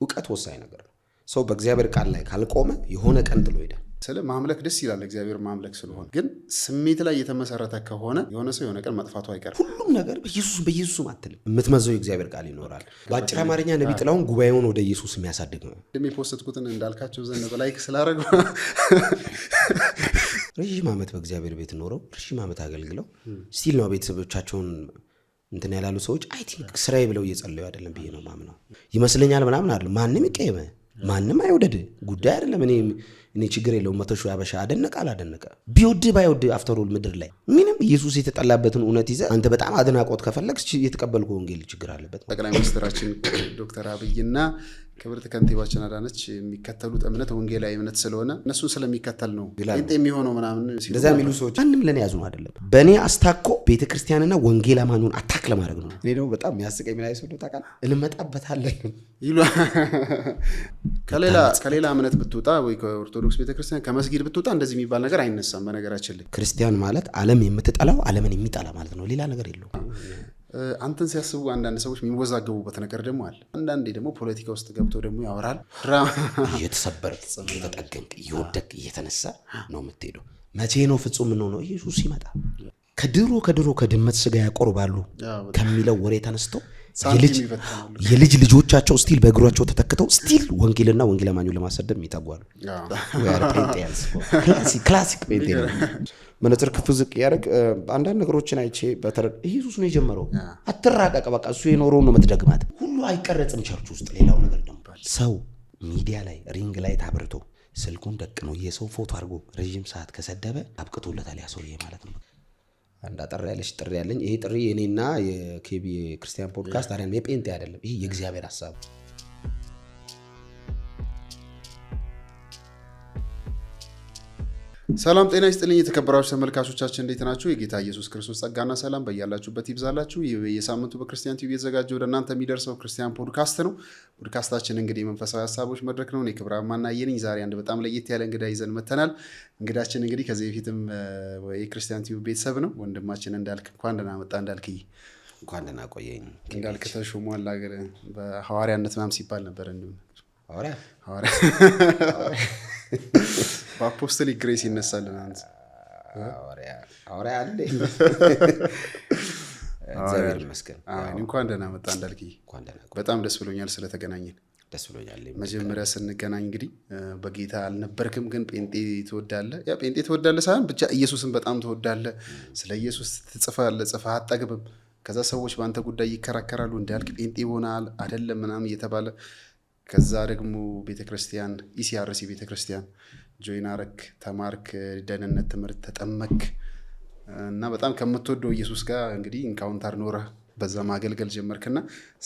እውቀት ወሳኝ ነገር ነው። ሰው በእግዚአብሔር ቃል ላይ ካልቆመ የሆነ ቀን ጥሎ ይሄዳል። ስለ ማምለክ ደስ ይላል እግዚአብሔር ማምለክ ስለሆነ፣ ግን ስሜት ላይ የተመሰረተ ከሆነ የሆነ ሰው የሆነ ቀን መጥፋቱ አይቀርም። ሁሉም ነገር በኢየሱስ አትልም። የምትመዘው የእግዚአብሔር ቃል ይኖራል። በአጭር አማርኛ ነቢ ጥላሁን ጉባኤውን ወደ ኢየሱስ የሚያሳድግ ነው። የፖስትኩትን እንዳልካቸው ዘንድ በላይክ ስላደረጉ ረዥም ዓመት በእግዚአብሔር ቤት ኖረው ረዥም ዓመት አገልግለው ስቲል ነው ቤተሰቦቻቸውን እንትን ያላሉ ሰዎች አይ ቲንክ ስራዬ ብለው እየጸለዩ አይደለም ብዬ ነው ማምነው። ይመስለኛል ምናምን አይደለም። ማንም ይቀየመ ማንም አይወደድ ጉዳይ አይደለም። እኔ ችግር የለውም። መተሹ ያበሻ አደነቀ አላደነቀ ቢወድ ባይወድ አፍተሮል ምድር ላይ ምንም ኢየሱስ የተጠላበትን እውነት ይዘ አንተ በጣም አድናቆት ከፈለግስ የተቀበልከው ወንጌል ችግር አለበት። ጠቅላይ ሚኒስትራችን ዶክተር አብይና ክብርት ከንቲባችን አዳነች የሚከተሉት እምነት ወንጌላዊ እምነት ስለሆነ እነሱን ስለሚከተል ነው ጴንጤ የሚሆነው ምናምን እንደዛ የሚሉ ሰዎች ማንም ለኔ ያዙ አይደለም። በእኔ አስታኮ ቤተክርስቲያንና ወንጌል አማኙን አታክ ለማድረግ ነው። እኔ ደግሞ በጣም የሚያስቀኝ ምን አይሰው ታውቃለህ? እንመጣበታለን ይሉ ከሌላ እምነት ብትወጣ ወይ ከኦርቶዶክስ ቤተክርስቲያን ከመስጊድ ብትወጣ እንደዚህ የሚባል ነገር አይነሳም። በነገራችን ላይ ክርስቲያን ማለት ዓለም የምትጠላው ዓለምን የሚጠላ ማለት ነው። ሌላ ነገር የለውም። አንተን ሲያስቡ አንዳንድ ሰዎች የሚወዛገቡበት ነገር ደግሞ አለ። አንዳንዴ ደግሞ ፖለቲካ ውስጥ ገብቶ ደግሞ ያወራል። እየተሰበረ እየተጠገንክ እየወደቅ እየተነሳ ነው የምትሄደው። መቼ ነው ፍጹም ነው? ኢየሱስ ሲመጣ ከድሮ ከድመት ስጋ ያቆርባሉ ከሚለው ወሬ ተነስተው የልጅ ልጆቻቸው ስቲል በእግሯቸው ተተክተው ስቲል ወንጌልና ወንጌል አማኙን ለማሰደብ ይታጓሉ። ክላሲክ ጴንጤ ነው። መነጽር ክፍ ዝቅ ያደርግ አንዳንድ ነገሮችን አይቼ ኢየሱስ ነው የጀመረው። አትራቀቅ በቃ እሱ የኖረው ነው የምትደግማት። ሁሉ አይቀረጽም ቸርች ውስጥ። ሌላው ነገር ደግሞ ሰው ሚዲያ ላይ ሪንግ ላይ ታብርቶ ስልኩን ደቅኖ የሰው ፎቶ አድርጎ ረዥም ሰዓት ከሰደበ አብቅቶለታል ያ ሰውዬ ማለት ነው። አንድ አጠር ያለች ጥሪ ያለኝ። ይሄ ጥሪ የኔና የኬቢ ክርስቲያን ፖድካስት አይደለም፣ የጴንጤ አይደለም። ይሄ የእግዚአብሔር ሐሳብ። ሰላም ጤና ይስጥልኝ የተከበራችሁ ተመልካቾቻችን፣ እንዴት ናችሁ? የጌታ ኢየሱስ ክርስቶስ ጸጋና ሰላም በያላችሁበት ይብዛላችሁ። የሳምንቱ በክርስቲያን ቲቪ የተዘጋጀ ወደ እናንተ የሚደርሰው ክርስቲያን ፖድካስት ነው። ፖድካስታችን እንግዲህ የመንፈሳዊ ሀሳቦች መድረክ ነው። እኔ ክብራማና የነኝ ዛሬ አንድ በጣም ለየት ያለ እንግዳ ይዘን መተናል። እንግዳችን እንግዲህ ከዚህ በፊትም የክርስቲያን ቲቪ ቤተሰብ ነው። ወንድማችን እንዳልክ እንኳን ደህና መጣ። እንዳልክዬ እንኳን ደህና ቆየኝ። እንዳልክ ተሾሟል። ሀገር በሐዋርያነት ምናምን ሲባል ነበር። እንዲሁ ሐዋርያ በአፖስቶሊክ ግሬስ ይነሳልን አንተ ሐዋርያ አለ። እግዚአብሔር ይመስገን። እንኳን ደህና መጣ እንዳልክዬ። በጣም ደስ ብሎኛል ስለተገናኘን። ደስ ብሎኛል። መጀመሪያ ስንገናኝ እንግዲህ በጌታ አልነበርክም፣ ግን ጴንጤ ትወዳለህ። ያ ጴንጤ ትወዳለህ ሳይሆን ብቻ ኢየሱስን በጣም ትወዳለህ። ስለ ኢየሱስ ትጽፋለህ፣ ጽፈህ አጠግብም። ከዛ ሰዎች በአንተ ጉዳይ ይከራከራሉ። እንዳልክ ጴንጤ ሆናል አይደለም ምናምን እየተባለ ከዛ ደግሞ ቤተክርስቲያን ኢሲአርሲ ቤተክርስቲያን ጆይን አረክ፣ ተማርክ፣ ደህንነት ትምህርት ተጠመክ እና በጣም ከምትወደው ኢየሱስ ጋር እንግዲህ ኢንካውንተር ኖረህ በዛ ማገልገል ጀመርክና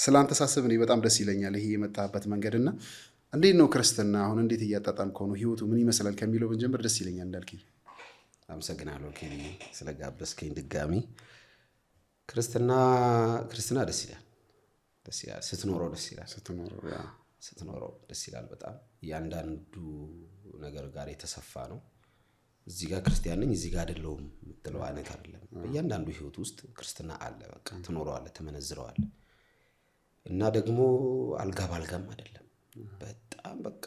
ስላንተ ሳስብ እኔ በጣም ደስ ይለኛል ይሄ የመጣበት መንገድና እንዴት ነው ክርስትና አሁን እንዴት እያጣጣምከው ነው? ህይወቱ ምን ይመስላል ከሚለው ብንጀምር ደስ ይለኛል። እንዳልክ አመሰግናለሁ ኬኒ ስለጋበዝከኝ ድጋሚ። ክርስትና ደስ ይላል። ስትኖረው ደስ ይላል በጣም። እያንዳንዱ ነገር ጋር የተሰፋ ነው። እዚህ ጋር ክርስቲያን ነኝ እዚህ ጋር አይደለሁም የምትለው አይነት አይደለም። በእያንዳንዱ ህይወት ውስጥ ክርስትና አለ። በቃ ትኖረዋለህ፣ ትመነዝረዋለህ እና ደግሞ አልጋ ባልጋም አይደለም። በጣም በቃ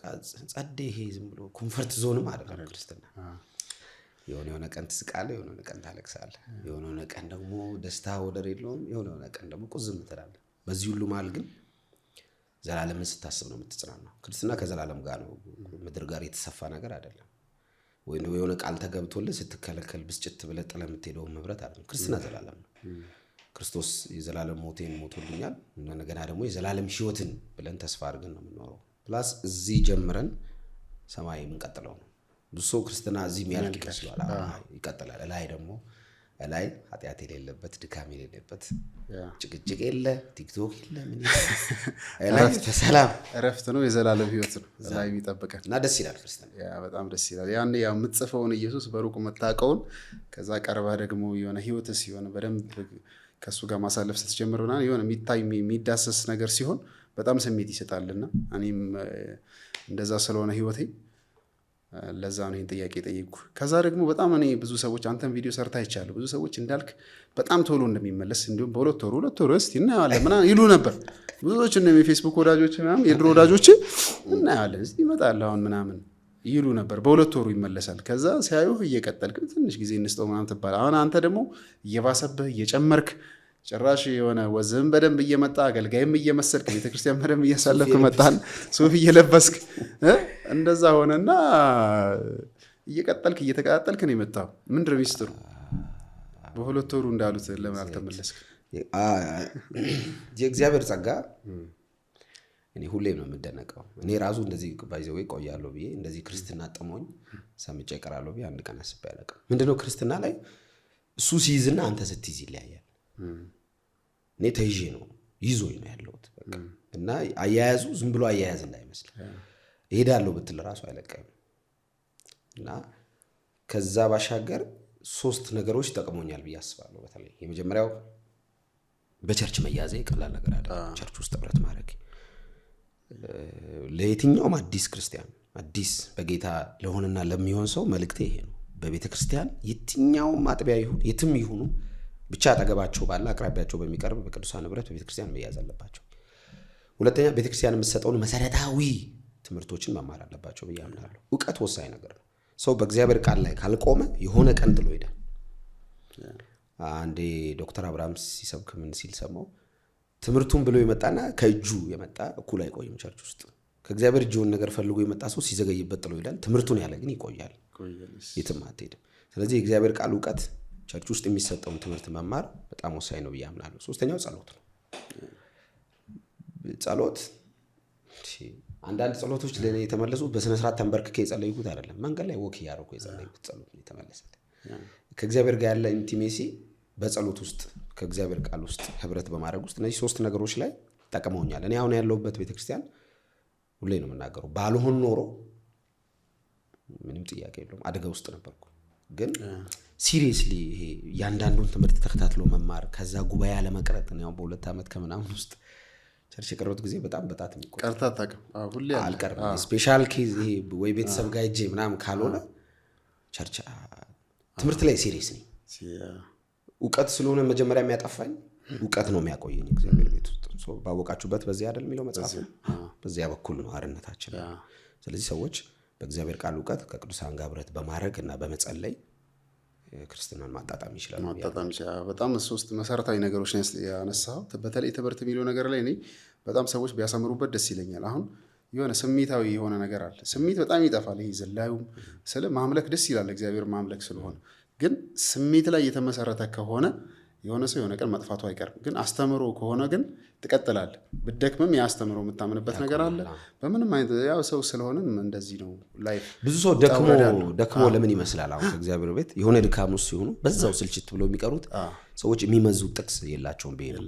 ጸዴ ይሄ ዝም ብሎ ኮምፈርት ዞንም አይደለም ክርስትና። የሆነ ቀን ትስቃለህ፣ የሆነ ቀን ታለቅሳለህ፣ የሆነ ቀን ደግሞ ደስታ ወደር የለውም፣ የሆነ ቀን ደግሞ ቁዝም ትላለህ። በዚህ ሁሉ መሀል ግን ዘላለምን ስታስብ ነው የምትጽናናው። ክርስትና ከዘላለም ጋር ነው፣ ምድር ጋር የተሰፋ ነገር አይደለም። ወይ የሆነ ቃል ተገብቶልህ ስትከለከል ብስጭት ብለህ ጥለህ የምትሄደው መብረት አይደለም። ክርስትና ዘላለም ነው። ክርስቶስ የዘላለም ሞቴን ሞቶልኛል እና እንደገና ደግሞ የዘላለም ህይወትን ብለን ተስፋ አድርገን ነው የምንኖረው። ፕላስ እዚህ ጀምረን ሰማይ የምንቀጥለው ነው። ብዙ ሰው ክርስትና እዚህ የሚያልቅ ይቀጥላል። ላይ ደግሞ ላይ ኃጢአት የሌለበት ድካም የሌለበት ጭቅጭቅ የለ ቲክቶክ የለ ምን ሰላም እረፍት ነው፣ የዘላለም ህይወት ነው ላይ የሚጠብቀን እና ደስ ይላል ክርስትና። በጣም ደስ ይላል። ያኔ ያው የምትጽፈውን ኢየሱስ በሩቁ መታቀውን ከዛ ቀርባ ደግሞ የሆነ ህይወትስ የሆነ በደንብ ከሱ ጋር ማሳለፍ ስትጀምርና የሆነ የሚታይ የሚዳሰስ ነገር ሲሆን በጣም ስሜት ይሰጣልና እኔም እንደዛ ስለሆነ ህይወቴ ለዛ ነው ይህን ጥያቄ ጠየቅኩ። ከዛ ደግሞ በጣም እኔ ብዙ ሰዎች አንተን ቪዲዮ ሰርታ አይቻለሁ። ብዙ ሰዎች እንዳልክ በጣም ቶሎ እንደሚመለስ እንዲሁም በ2 ወር እስቲ እናየዋለን ምናምን ይሉ ነበር ብዙዎች። እነ የፌስቡክ ወዳጆች ምናምን የድሮ ወዳጆች እናየዋለን እስቲ ይመጣል አሁን ምናምን ይሉ ነበር። በ2 ወሩ ይመለሳል። ከዛ ሲያዩህ እየቀጠልክ ትንሽ ጊዜ እንስጠው ምናምን ትባል። አሁን አንተ ደግሞ እየባሰብህ እየጨመርክ ጭራሽ የሆነ ወዝህም በደንብ እየመጣ አገልጋይም እየመሰልክ ቤተክርስቲያን በደንብ እያሳለፍክ መጣን። ሱፍ እየለበስክ እንደዛ ሆነና እየቀጠልክ እየተቀጣጠልክ ነው የመጣው። ምንድን ነው ሚስጥሩ? በ2 ወሩ እንዳሉት ለምን አልተመለስክ? የእግዚአብሔር ጸጋ እኔ ሁሌም ነው የምደነቀው። እኔ ራሱ እንደዚህ ባይዘው ቆያለሁ ብዬ እንደዚህ ክርስትና ጠሞኝ ሰምጬ እቀራለሁ ብዬ አንድ ቀን አስቤ አላውቅም። ምንድነው ክርስትና ላይ እሱ ሲይዝና አንተ ስትይዝ ይለያያል። እኔ ተይዤ ነው ይዞኝ ነው ያለሁት በቃ። እና አያያዙ ዝም ብሎ አያያዝ እንዳይመስል እሄዳለሁ ብትል ራሱ አይለቀም። እና ከዛ ባሻገር 3 ነገሮች ተጠቅሞኛል ብዬ አስባለሁ። በተለይ የመጀመሪያው በቸርች መያዜ ቀላል ነገር አይደለም። ቸርች ውስጥ ህብረት ማድረግ ለየትኛውም አዲስ ክርስቲያን አዲስ በጌታ ለሆነና ለሚሆን ሰው መልእክቴ ይሄ ነው። በቤተ ክርስቲያን የትኛውም አጥቢያ ይሁን የትም ይሁኑ ብቻ አጠገባቸው ባለ አቅራቢያቸው በሚቀርብ በቅዱሳን ህብረት በቤተ ክርስቲያን መያዝ አለባቸው። ሁለተኛ ቤተ ክርስቲያን የምትሰጠውን መሰረታዊ ትምህርቶችን መማር አለባቸው ብዬ አምናለሁ። ዕውቀት ወሳኝ ነገር ነው። ሰው በእግዚአብሔር ቃል ላይ ካልቆመ የሆነ ቀን ጥሎ ይሄዳል። አንዴ ዶክተር አብርሃም ሲሰብክ ምን ሲል ሰማው? ትምህርቱን ብሎ የመጣና ከእጁ የመጣ እኩል አይቆይም ቸርች ውስጥ። ከእግዚአብሔር እጁን ነገር ፈልጎ የመጣ ሰው ሲዘገይበት ጥሎ ይሄዳል። ትምህርቱን ያለ ግን ይቆያል፣ የትም አትሄድም። ስለዚህ የእግዚአብሔር ቃል ዕውቀት ቸርች ውስጥ የሚሰጠውን ትምህርት መማር በጣም ወሳኝ ነው ብዬ አምናለሁ። ሶስተኛው ጸሎት ነው። ጸሎት አንዳንድ ጸሎቶች ለኔ የተመለሱት በስነ ስርዓት ተንበርክኬ የጸለይኩት አይደለም። መንገድ ላይ ወክ ያደረኩ የጸለይኩት ጸሎት ነው የተመለሰልኝ። ከእግዚአብሔር ጋር ያለ ኢንቲሜሲ በጸሎት ውስጥ ከእግዚአብሔር ቃል ውስጥ ህብረት በማድረግ ውስጥ እነዚህ 3 ነገሮች ላይ ጠቅመውኛል። እኔ አሁን ያለሁበት ቤተክርስቲያን ሁሌ ነው የምናገረው፣ ባልሆን ኖሮ ምንም ጥያቄ የለውም አደጋ ውስጥ ነበርኩ። ግን ሲሪየስሊ ይሄ ያንዳንዱን ትምህርት ተከታትሎ መማር ከዛ ጉባኤ አለመቅረት ነው። በ2 ዓመት ከምናምን ውስጥ ቸርች የቀረሁት ጊዜ በጣም በጣም የሚቆይ ቀርታ ታውቅም? ሁሌ አልቀርም። ስፔሻል ኬዝ ይሄ ወይ ቤተሰብ ጋር ሄጄ ምናምን ካልሆነ ቸርች ትምህርት ላይ ሲሪየስ ነኝ። ዕውቀት ስለሆነ መጀመሪያ የሚያጠፋኝ ዕውቀት ነው የሚያቆየኝ እግዚአብሔር ቤት ውስጥ። ባወቃችሁበት በዚህ አይደል የሚለው መጽሐፍ፣ በዚያ በኩል ነው አርነታችን። ስለዚህ ሰዎች በእግዚአብሔር ቃል ዕውቀት ከቅዱሳን ጋር ህብረት በማድረግ እና በመጸለይ ክርስትናን ማጣጣም ይችላል። በጣም 3 መሰረታዊ ነገሮች ያነሳው። በተለይ ትምህርት የሚለው ነገር ላይ እኔ በጣም ሰዎች ቢያሰምሩበት ደስ ይለኛል። አሁን የሆነ ስሜታዊ የሆነ ነገር አለ። ስሜት በጣም ይጠፋል። ይሄ ዘላዩም ስለ ማምለክ ደስ ይላል እግዚአብሔር ማምለክ ስለሆነ፣ ግን ስሜት ላይ የተመሰረተ ከሆነ የሆነ ሰው የሆነ ቀን መጥፋቱ አይቀርም። ግን አስተምሮ ከሆነ ግን ትቀጥላለህ። ብትደክምም ያስተምሮ የምታምንበት ነገር አለ። በምንም አይነት ያው ሰው ስለሆነን እንደዚህ ነው ላይፍ። ብዙ ሰው ደክሞ ለምን ይመስላል አሁን ከእግዚአብሔር ቤት የሆነ ድካም ውስጥ ሲሆኑ በዛው ስልችት ብሎ የሚቀሩት ሰዎች የሚመዙት ጥቅስ የላቸውም ብዬ ነው።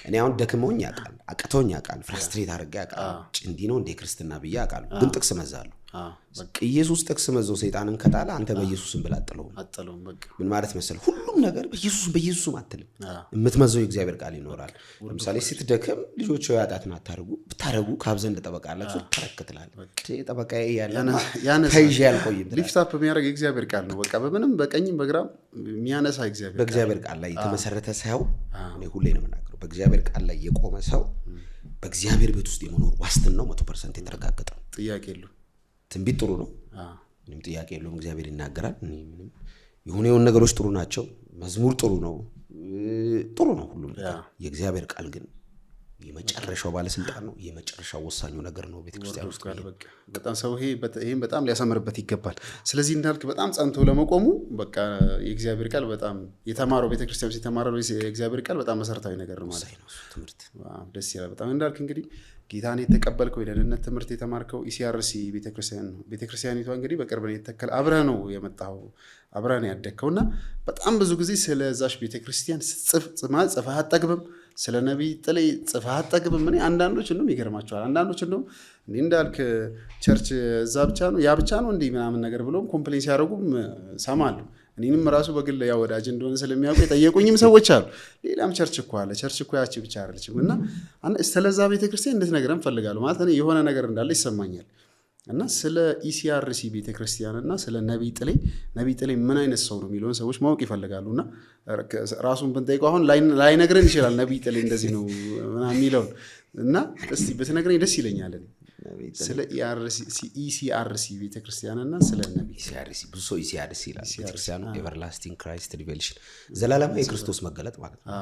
እኔ አሁን ደክሞኝ ያውቃል፣ አቅቶኝ ያውቃል፣ ፍራስትሬት አድርጌ ያውቃል፣ እንዲህ ነው እንደ ክርስትና ብዬ ያውቃል። ግን ጥቅስ መዛለሁ። ኢየሱስ ጥቅስ መዞ ሰይጣንን ከጣለ አንተ በኢየሱስም ብላ አጥለውም። ምን ማለት መሰለህ? ሁሉም ነገር በኢየሱስም አትልም። የምትመዘው የእግዚአብሔር ቃል ይኖራል። ለምሳሌ ስትደክም ልጆች ያጣትን አታርጉ ብታረጉ ካብዘን እንደጠበቃላችሁ ተረክትላለህ። ጠበቃዬ ያለ ተይዤ ያልቆይም ሊፍት አፕ የሚያደርግ የእግዚአብሔር ቃል ነው። በቃ በምንም በቀኝም በግራም የሚያነሳ እግዚአብሔር በእግዚአብሔር ቃል ላይ የተመሰረተ ሰው እኔ ሁሌ ነው የምናገረው፣ በእግዚአብሔር ቃል ላይ የቆመ ሰው በእግዚአብሔር ቤት ውስጥ የመኖር ዋስትናው 100% የተረጋገጠ ነው። ጥያቄ የለውም። ትንቢት ጥሩ ነው፣ ምንም ጥያቄ የለውም። እግዚአብሔር ይናገራል። ምንም የሆነ ነገሮች ጥሩ ናቸው። መዝሙር ጥሩ ነው ሁሉም። የእግዚአብሔር ቃል ግን የመጨረሻው ባለስልጣን ነው። የመጨረሻው ወሳኙ ነገር ነው ቤተክርስቲያን ውስጥ። በጣም ሰው ይሄን በጣም ሊያሰምርበት ይገባል። ስለዚህ እንዳልክ በጣም ጸንቶ ለመቆሙ በቃ የእግዚአብሔር ቃል በጣም የተማረው ቤተክርስቲያን የተማረው የእግዚአብሔር ቃል በጣም መሰረታዊ ነገር ነው ማለት ነው። ትምህርት ደስ ይላል በጣም። እንዳልክ እንግዲህ ጌታን የተቀበልከው የደህንነት ትምህርት የተማርከው ኢሲአርሲ ቤተክርስቲያን ነው። ቤተክርስቲያኒቷ እንግዲህ በቅርብ ነው የተተከለ። አብረህ ነው የመጣው፣ አብረህ ነው ያደግከውና በጣም ብዙ ጊዜ ስለዛሽ ቤተክርስቲያን ጽፈህ አጠግብም፣ ስለ ነቢይ ጥሌ ጽፈህ አጠግብም። እኔ አንዳንዶች እንደውም ይገርማቸዋል። አንዳንዶች እንደውም እንዲህ እንዳልክ ቸርች እዛ ብቻ ነው ያ ብቻ ነው እንዲህ ምናምን ነገር ብለውም ኮምፕሌን ሲያደርጉም ሰማለሁ። እኔንም ራሱ በግል ያው ወዳጅ እንደሆነ ስለሚያውቁ የጠየቁኝም ሰዎች አሉ። ሌላም ቸርች እኮ አለ፣ ቸርች እኮ ያቺ ብቻ አይደለችም። እና ስለዛ ቤተክርስቲያን እንድትነግረን እፈልጋለሁ። ማለት እኔ የሆነ ነገር እንዳለ ይሰማኛል። እና ስለ ኢሲአርሲ ቤተክርስቲያን እና ስለ ነቢይ ጥሌ ምን አይነት ሰው ነው የሚለውን ሰዎች ማወቅ ይፈልጋሉ። እና ራሱን ብንጠይቀው አሁን ላይነግረን ይችላል ነቢይ ጥሌ እንደዚህ ነው የሚለውን እና እስቲ ብትነግረኝ ደስ ይለኛል ስለ ኢሲአርሲ ቤተክርስቲያን እና ስለ ነቢይ ኢሲአርሲ። ብዙ ሰው ኢሲአርሲ ይላል። ቤተክርስቲያኑ ኤቨርላስቲንግ ክራይስት ሪቬሌሽን ዘላለማዊ የክርስቶስ መገለጥ ማለት ነው።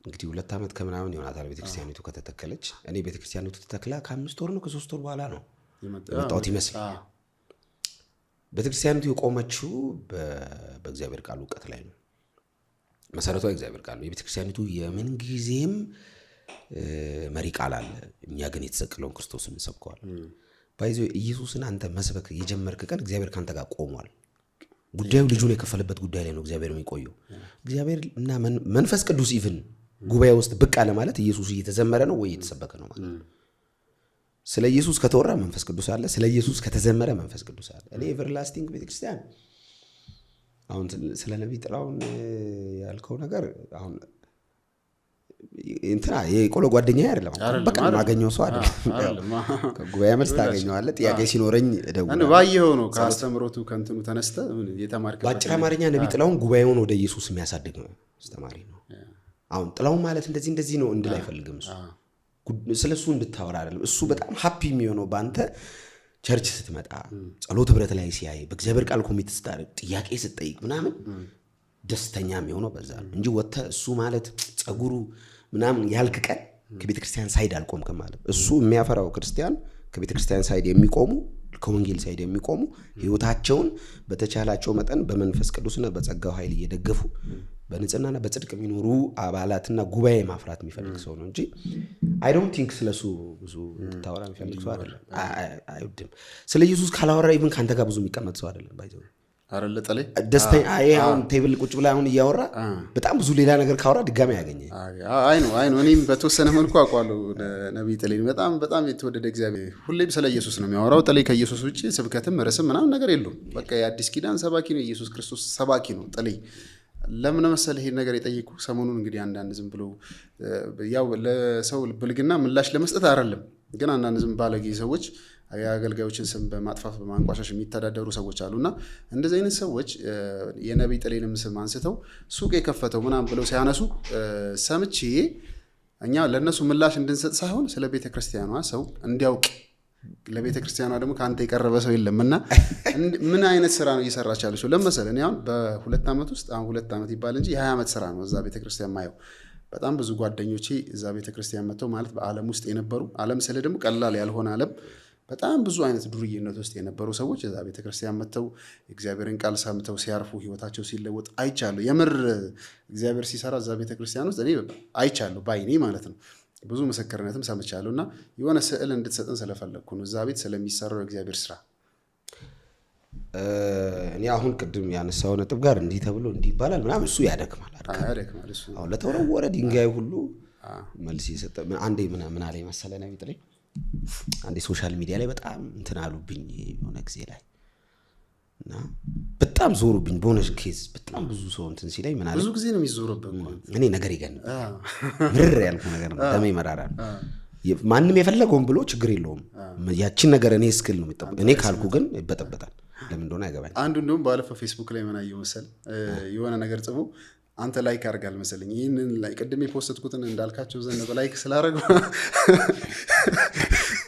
እንግዲህ 2 ዓመት ከምናምን ይሆናታል ቤተክርስቲያኒቱ ከተተከለች። እኔ ቤተክርስቲያኒቱ ተተክላ ከ5 ወር ነው ከ3 ወር በኋላ ነው የመጣሁት ይመስለኛል። ቤተክርስቲያኒቱ የቆመችው በእግዚአብሔር ቃል እውቀት ላይ ነው። መሰረቷ እግዚአብሔር ቃል ነው። የቤተክርስቲያኒቱ የምን ጊዜም መሪ ቃል አለ። እኛ ግን የተሰቀለውን ክርስቶስን እንሰብከዋለን። ባይዞ ኢየሱስን አንተ መስበክ የጀመርክ ቀን እግዚአብሔር ካንተ ጋር ቆሟል። ጉዳዩ ልጁን የከፈለበት ጉዳይ ላይ ነው እግዚአብሔር የሚቆየው። እግዚአብሔር እና መንፈስ ቅዱስ ኢቭን ጉባኤ ውስጥ ብቅ አለ ማለት ኢየሱስ እየተዘመረ ነው ወይ እየተሰበከ ነው ማለት። ስለ ኢየሱስ ከተወራ መንፈስ ቅዱስ አለ፣ ስለ ኢየሱስ ከተዘመረ መንፈስ ቅዱስ አለ። እኔ ኤቨርላስቲንግ ቤተክርስቲያን አሁን ስለ ነቢይ ጥላሁን ያልከው ነገር አሁን እንትና የቆሎ ጓደኛዬ አይደለም። በቃ ማገኘው ሰው አይደለም። ከጉባኤ መልስ ታገኘዋለህ። ጥያቄ ሲኖረኝ እደውላለሁ። ባየኸው ነው ከአስተምሮቱ ከእንትኑ ተነስተህ የተማርከው። በአጭር አማርኛ ነቢይ ጥላሁን ጉባኤውን ወደ ኢየሱስ የሚያሳድግ አስተማሪ ነው። አሁን ጥላሁን ማለት እንደዚህ ነው እንድል አይፈልግም። ስለሱ እንድታወራ አይደለም። እሱ በጣም ሃፒ የሚሆነው በአንተ ቸርች ስትመጣ ጸሎት ህብረት ላይ ሲያይ በእግዚአብሔር ቃል ኮሚት ስታደርግ ጥያቄ ስትጠይቅ ምናምን ደስተኛ የሚሆነው በዛ ነው እንጂ ወጥተህ እሱ ማለት ጸጉሩ ምናምን ያልክ ቀን ከቤተ ክርስቲያን ሳይድ አልቆምክም ማለት። እሱ የሚያፈራው ክርስቲያን ከቤተ ክርስቲያን ሳይድ የሚቆሙ ከወንጌል ሳይድ የሚቆሙ ህይወታቸውን በተቻላቸው መጠን በመንፈስ ቅዱስና በጸጋው ኃይል እየደገፉ በንጽህናና በጽድቅ የሚኖሩ አባላትና ጉባኤ ማፍራት የሚፈልግ ሰው ነው እንጂ አይ ዶንት ቲንክ ስለሱ ብዙ እንድታወራ የሚፈልግ ሰው አይደለም። አይወድም። ስለ ኢየሱስ ካላወራ ኢቭን ካንተ ጋር ብዙ የሚቀመጥ ሰው አይደለም። ባይዘው አረለ ጠለ ደስተኛ አሁን ቴብል ቁጭ ብላ አሁን እያወራ በጣም ብዙ ሌላ ነገር ካወራ ድጋሚ ያገኘ አይ ነው እኔም በተወሰነ መልኩ አውቀዋለሁ ነቢይ ጥሌ በጣም የተወደደ እግዚአብሔር ሁሌም ስለ ኢየሱስ ነው የሚያወራው። ጥሌ ከኢየሱስ ውጪ ስብከትም ርዕስም ምናምን ነገር የለውም። በቃ የአዲስ ኪዳን ሰባኪ ነው። ኢየሱስ ክርስቶስ ሰባኪ ነው ጥሌ። ለምን መሰለህ ይሄን ነገር የጠየቁ ሰሞኑን እንግዲህ አንዳንድ ዝም ብሎ ያው ለሰው ብልግና ምላሽ ለመስጠት አይደለም፣ ግን አንዳንድ ዝም ባለጌ ሰዎች የአገልጋዮችን ስም በማጥፋት በማንቋሻሽ የሚተዳደሩ ሰዎች አሉና እንደዚህ አይነት ሰዎች የነቢይ ጥሌንም ስም አንስተው ሱቅ የከፈተው ምናምን ብለው ሲያነሱ ሰምቼ እኛ ለነሱ ምላሽ እንድንሰጥ ሳይሆን ስለ ቤተ ክርስቲያኗ ሰው እንዲያውቅ ለቤተ ክርስቲያኗ ደግሞ ከአንተ የቀረበ ሰው የለምና ምን አይነት ስራ ነው እየሰራች ያለችው ለመሰለ እኔ አሁን በ2 ዓመት ውስጥ አሁን 2 ዓመት ይባል እንጂ የ20 ዓመት ስራ ነው እዛ ቤተ ክርስቲያን ማየው። በጣም ብዙ ጓደኞቼ እዛ ቤተ ክርስቲያን መጥተው ማለት በዓለም ውስጥ የነበሩ ዓለም ስለ ደግሞ ቀላል ያልሆነ ዓለም በጣም ብዙ አይነት ዱርዬነት ውስጥ የነበሩ ሰዎች እዛ ቤተ ክርስቲያን መጥተው እግዚአብሔርን ቃል ሰምተው ሲያርፉ ህይወታቸው ሲለወጥ አይቻለሁ። የምር እግዚአብሔር ሲሰራ እዛ ቤተ ክርስቲያን ውስጥ እኔ አይቻለሁ ባይኔ ማለት ነው። ብዙ ምስክርነትም ሰምቻለሁ እና የሆነ ስዕል እንድትሰጥን ስለፈለግኩ ነው እዛ ቤት ስለሚሰራው የእግዚአብሔር ስራ። እኔ አሁን ቅድም ያነሳው ነጥብ ጋር እንዲህ ተብሎ እንዲህ ይባላል ምናምን እሱ ያደክማል። እሱ አሁን ለተወረወረ ድንጋይ ሁሉ መልስ የሰጠ አንዴ ምን አለ መሰለ ነቢይ ጥሌ አንዴ ሶሻል ሚዲያ ላይ በጣም እንትን አሉብኝ የሆነ ጊዜ ላይ እና በጣም ዞሩብኝ በሆነ ኬዝ በጣም ብዙ ሰው እንትን ሲለኝ ምን አለ ብዙ ጊዜ ነው የሚዞርብኝ እኔ ነገር ይገን ምርር ያልኩ ነገር ነው ደሜ መራራ ማንም የፈለገውን ብሎ ችግር የለውም ያቺን ነገር እኔ እስክል ነው የሚጠበቅ እኔ ካልኩ ግን ይበጠበጣል ለምን እንደሆነ አይገባኝ። አንዱ እንደውም ባለፈው ፌስቡክ ላይ ምን አየሁ መሰል የሆነ ነገር ጽፎ አንተ ላይክ አድርጋል መሰለኝ ይህንን ላይ ቅድም የፖስትኩትን እንዳልካቸው ዘነበ ላይክ ስላደረገ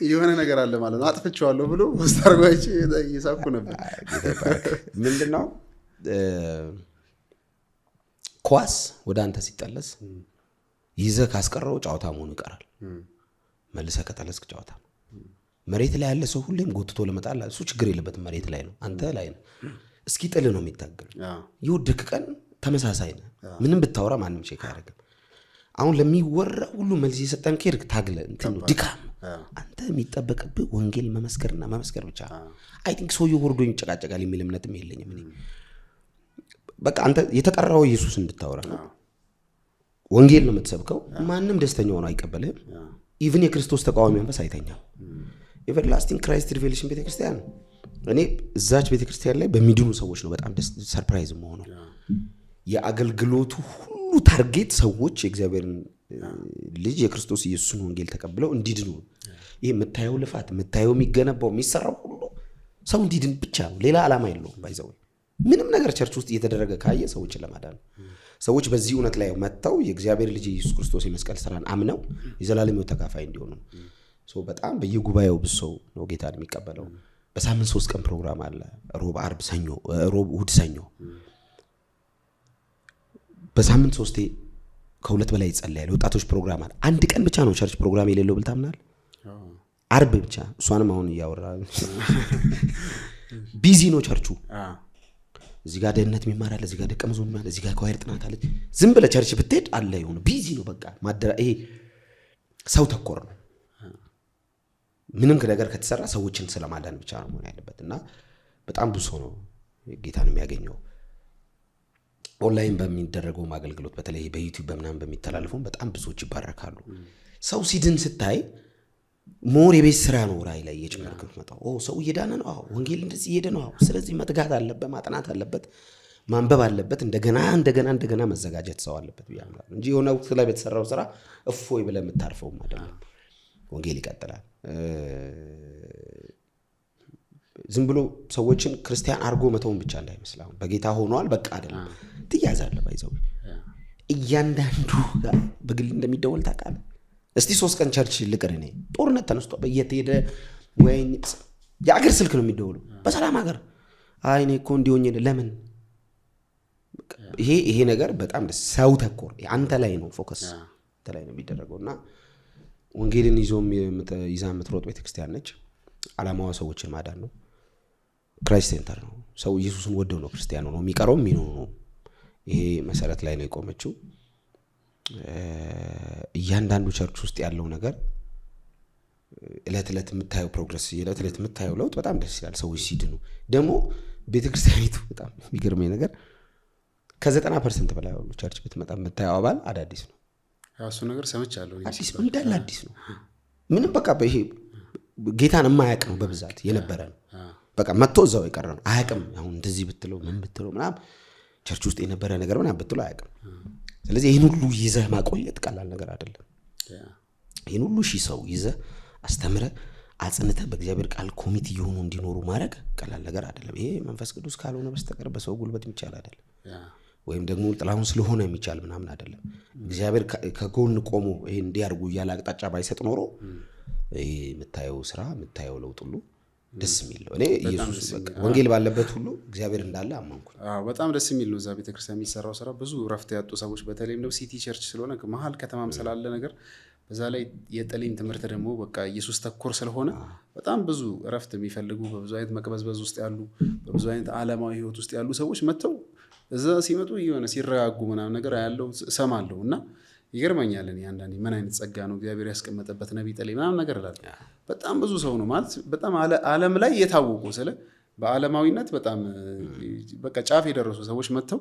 የሆነ ነገር አለ ማለት ነው አጥፍቼዋለሁ ብሎ ፖስት አድርጓች እየሳኩ ነበር። ምንድነው ኳስ ወደ አንተ ሲጠለስ ይዘህ ካስቀረው ጨዋታ መሆኑ ይቀራል። መልሰህ ከጠለስክ ጨዋታ ነው። መሬት ላይ ያለ ሰው ሁሌም ጎትቶ ለመጣል እሱ ችግር የለበትም። መሬት ላይ ነው አንተ ላይ ነው እስኪ ጥል ነው የሚታገል ይወድቅ ቀን ተመሳሳይ ነው። ምንም ብታወራ ማንም ቼክ አያደርግም። አሁን ለሚወራ ሁሉ መልስ የሰጠን ከርክ ታግለ እንትን ድካም አንተ የሚጠበቅብህ ወንጌል መመስከርና መመስከር ብቻ። አይ ቲንክ ሰውየው ወርዶ ይጨቃጨቃል የሚል እምነትም የለኝም እኔ። በቃ አንተ የተጠራው ኢየሱስ እንድታወራ ነው። ወንጌል ነው የምትሰብከው። ማንም ደስተኛ ሆኖ አይቀበልህም። ኢቭን የክርስቶስ ተቃዋሚ መንፈስ አይተኛም። ኤቨርላስቲንግ ክራይስት ሪቬሌሽን ቤተክርስቲያን እኔ እዛች ቤተክርስቲያን ላይ በሚድኑ ሰዎች ነው በጣም ሰርፕራይዝ መሆኑ። የአገልግሎቱ ሁሉ ታርጌት ሰዎች የእግዚአብሔርን ልጅ የክርስቶስ ኢየሱስን ወንጌል ተቀብለው እንዲድኑ ይሄ የምታየው ልፋት የምታየው የሚገነባው የሚሰራው ሁሉ ሰው እንዲድን ብቻ ነው። ሌላ ዓላማ የለውም። ባይዘው ምንም ነገር ቸርች ውስጥ እየተደረገ ካየ ሰዎችን ለማዳን ነው። ሰዎች በዚህ እውነት ላይ መጥተው የእግዚአብሔር ልጅ ኢየሱስ ክርስቶስ የመስቀል ስራን አምነው የዘላለም ሕይወት ተካፋይ እንዲሆኑ ነው። በጣም በየጉባኤው ብዙ ሰው ነው ጌታን የሚቀበለው። በሳምንት 3 ቀን ፕሮግራም አለ። ሮብ፣ አርብ፣ ሰኞ፣ ሮብ፣ እሑድ፣ ሰኞ በሳምንት 3 ከ2 በላይ ይጸለያል። ወጣቶች ፕሮግራም አለ። አንድ ቀን ብቻ ነው ቸርች ፕሮግራም የሌለው ብል ታምናለህ? አርብ ብቻ። እሷንም አሁን እያወራ ቢዚ ነው ቸርቹ። እዚህ ጋር ደህንነት የሚማር አለ፣ እዚህ ጋር ደቀ መዝሙር አለ፣ እዚህ ጋር ኳየር ጥናት አለ። ዝም ብለህ ቸርች ብትሄድ አለ የሆነ ቢዚ ነው። በቃ ይሄ ሰው ተኮር ነው። ምንም ነገር ከተሰራ ሰዎችን ስለማዳን ብቻ ነው መሆን ያለበት እና በጣም ብዙ ሰው ነው ጌታን የሚያገኘው። ኦንላይን በሚደረገው አገልግሎት በተለይ በዩቲዩብ በምናምን በሚተላለፈው በጣም ብዙዎች ይባረካሉ። ሰው ሲድን ስታይ ሞር የቤት ስራ ነው ራይ ላይ እየጨመርክ መጣው። ሰው እየዳነ ነው። ወንጌል እንደዚህ እየሄደ ነው። ስለዚህ መትጋት አለበት፣ ማጥናት አለበት፣ ማንበብ አለበት፣ እንደገና መዘጋጀት ሰው አለበት ብያለሁ እንጂ የሆነ ወቅት ላይ በተሰራው ስራ እፎይ ብለህ የምታርፈው አይደለም። ወንጌል ይቀጥላል። ዝም ብሎ ሰዎችን ክርስቲያን አርጎ መተውን ብቻ እንዳይመስል። አሁን በጌታ ሆኗል በቃ አይደለም። ትያዛለህ። ባይዘው እያንዳንዱ በግል እንደሚደወል ታውቃለህ። እስቲ 3 ቀን ቸርች ልቅር እኔ ጦርነት ተነስቶ በየተሄደ ወይ የአገር ስልክ ነው የሚደውለው በሰላም ሀገር እኔ እኮ እንዲሆኝ ለምን ይሄ ነገር በጣም ደስ ሰው ተኮር አንተ ላይ ነው ፎከስ አንተ ላይ ነው የሚደረገውና ወንጌልን ይዛ የምትሮጥ ቤተክርስቲያን ነች። ዓላማዋ ሰዎችን ማዳን ነው። ክራይስት ሴንተር ነው። ሰው ኢየሱስን ወደው ነው ክርስቲያን ነው የሚቀረው የሚኖር ነው። ይሄ መሰረት ላይ ነው የቆመችው። እያንዳንዱ ቸርች ውስጥ ያለው ነገር እለት የምታየው ፕሮግረስ እለት የምታየው ለውጥ በጣም ደስ ይላል። ሰዎች ሲድኑ ደግሞ ቤተክርስቲያኒቱ በጣም የሚገርመኝ ነገር ከ90% በላይ ያለው ቸርች ብትመጣ የምታየው አባል አዳዲስ ነው። እሱ ነገር ሰምቻለሁ። አዲስ ነው እንዳለ አዲስ ነው። ምንም በቃ ይሄ ጌታን የማያውቅ ነው በብዛት የነበረ ነው። በቃ መጥቶ እዛው የቀረ ነው። አያውቅም። አሁን እንደዚህ ብትለው ምን ብትለው ምናምን ቸርች ውስጥ የነበረ ነገር ምናምን ብትለው አያውቅም። ስለዚህ ይህን ሁሉ ይዘህ ማቆየት ቀላል ነገር አይደለም። ይህን ሁሉ ሺህ ሰው ይዘህ አስተምረህ አጽንተህ በእግዚአብሔር ቃል ኮሚት እየሆኑ እንዲኖሩ ማድረግ ቀላል ነገር አይደለም። ይሄ መንፈስ ቅዱስ ካልሆነ በስተቀር በሰው ጉልበት የሚቻል አይደለም። ወይም ደግሞ ጥላሁን ስለሆነ የሚቻል ምናምን አይደለም። እግዚአብሔር ከጎን ቆሞ ይሄን እንዲያርጉ እያለ አቅጣጫ ባይሰጥ ኖሮ ይሄ የምታየው ስራ የምታየው ለውጥ ሁሉ ደስ የሚል ነው። እኔ ኢየሱስ ወንጌል ባለበት ሁሉ እግዚአብሔር እንዳለ አመንኩ። በጣም ደስ የሚል ነው። እዛ ቤተክርስቲያን የሚሰራው ስራ ብዙ ረፍት ያጡ ሰዎች በተለይም ደግሞ ሲቲ ቸርች ስለሆነ መሀል ከተማም ስላለ ነገር በዛ ላይ የጠሊም ትምህርት ደግሞ በቃ ኢየሱስ ተኮር ስለሆነ በጣም ብዙ ረፍት የሚፈልጉ በብዙ አይነት መቅበዝበዝ ውስጥ ያሉ በብዙ አይነት ዓለማዊ ህይወት ውስጥ ያሉ ሰዎች መጥተው እዛ ሲመጡ የሆነ ሲረጋጉ ምናምን ነገር ያለው ሰማለሁ እና ይገርመኛል። እኔ አንዳንዴ ምን አይነት ጸጋ ነው እግዚአብሔር ያስቀመጠበት ነብይ ጠሌ ምናምን ነገር እላለሁ። በጣም ብዙ ሰው ነው ማለት በጣም ዓለም ላይ የታወቁ ስለ በዓለማዊነት በጣም በቃ ጫፍ የደረሱ ሰዎች መጥተው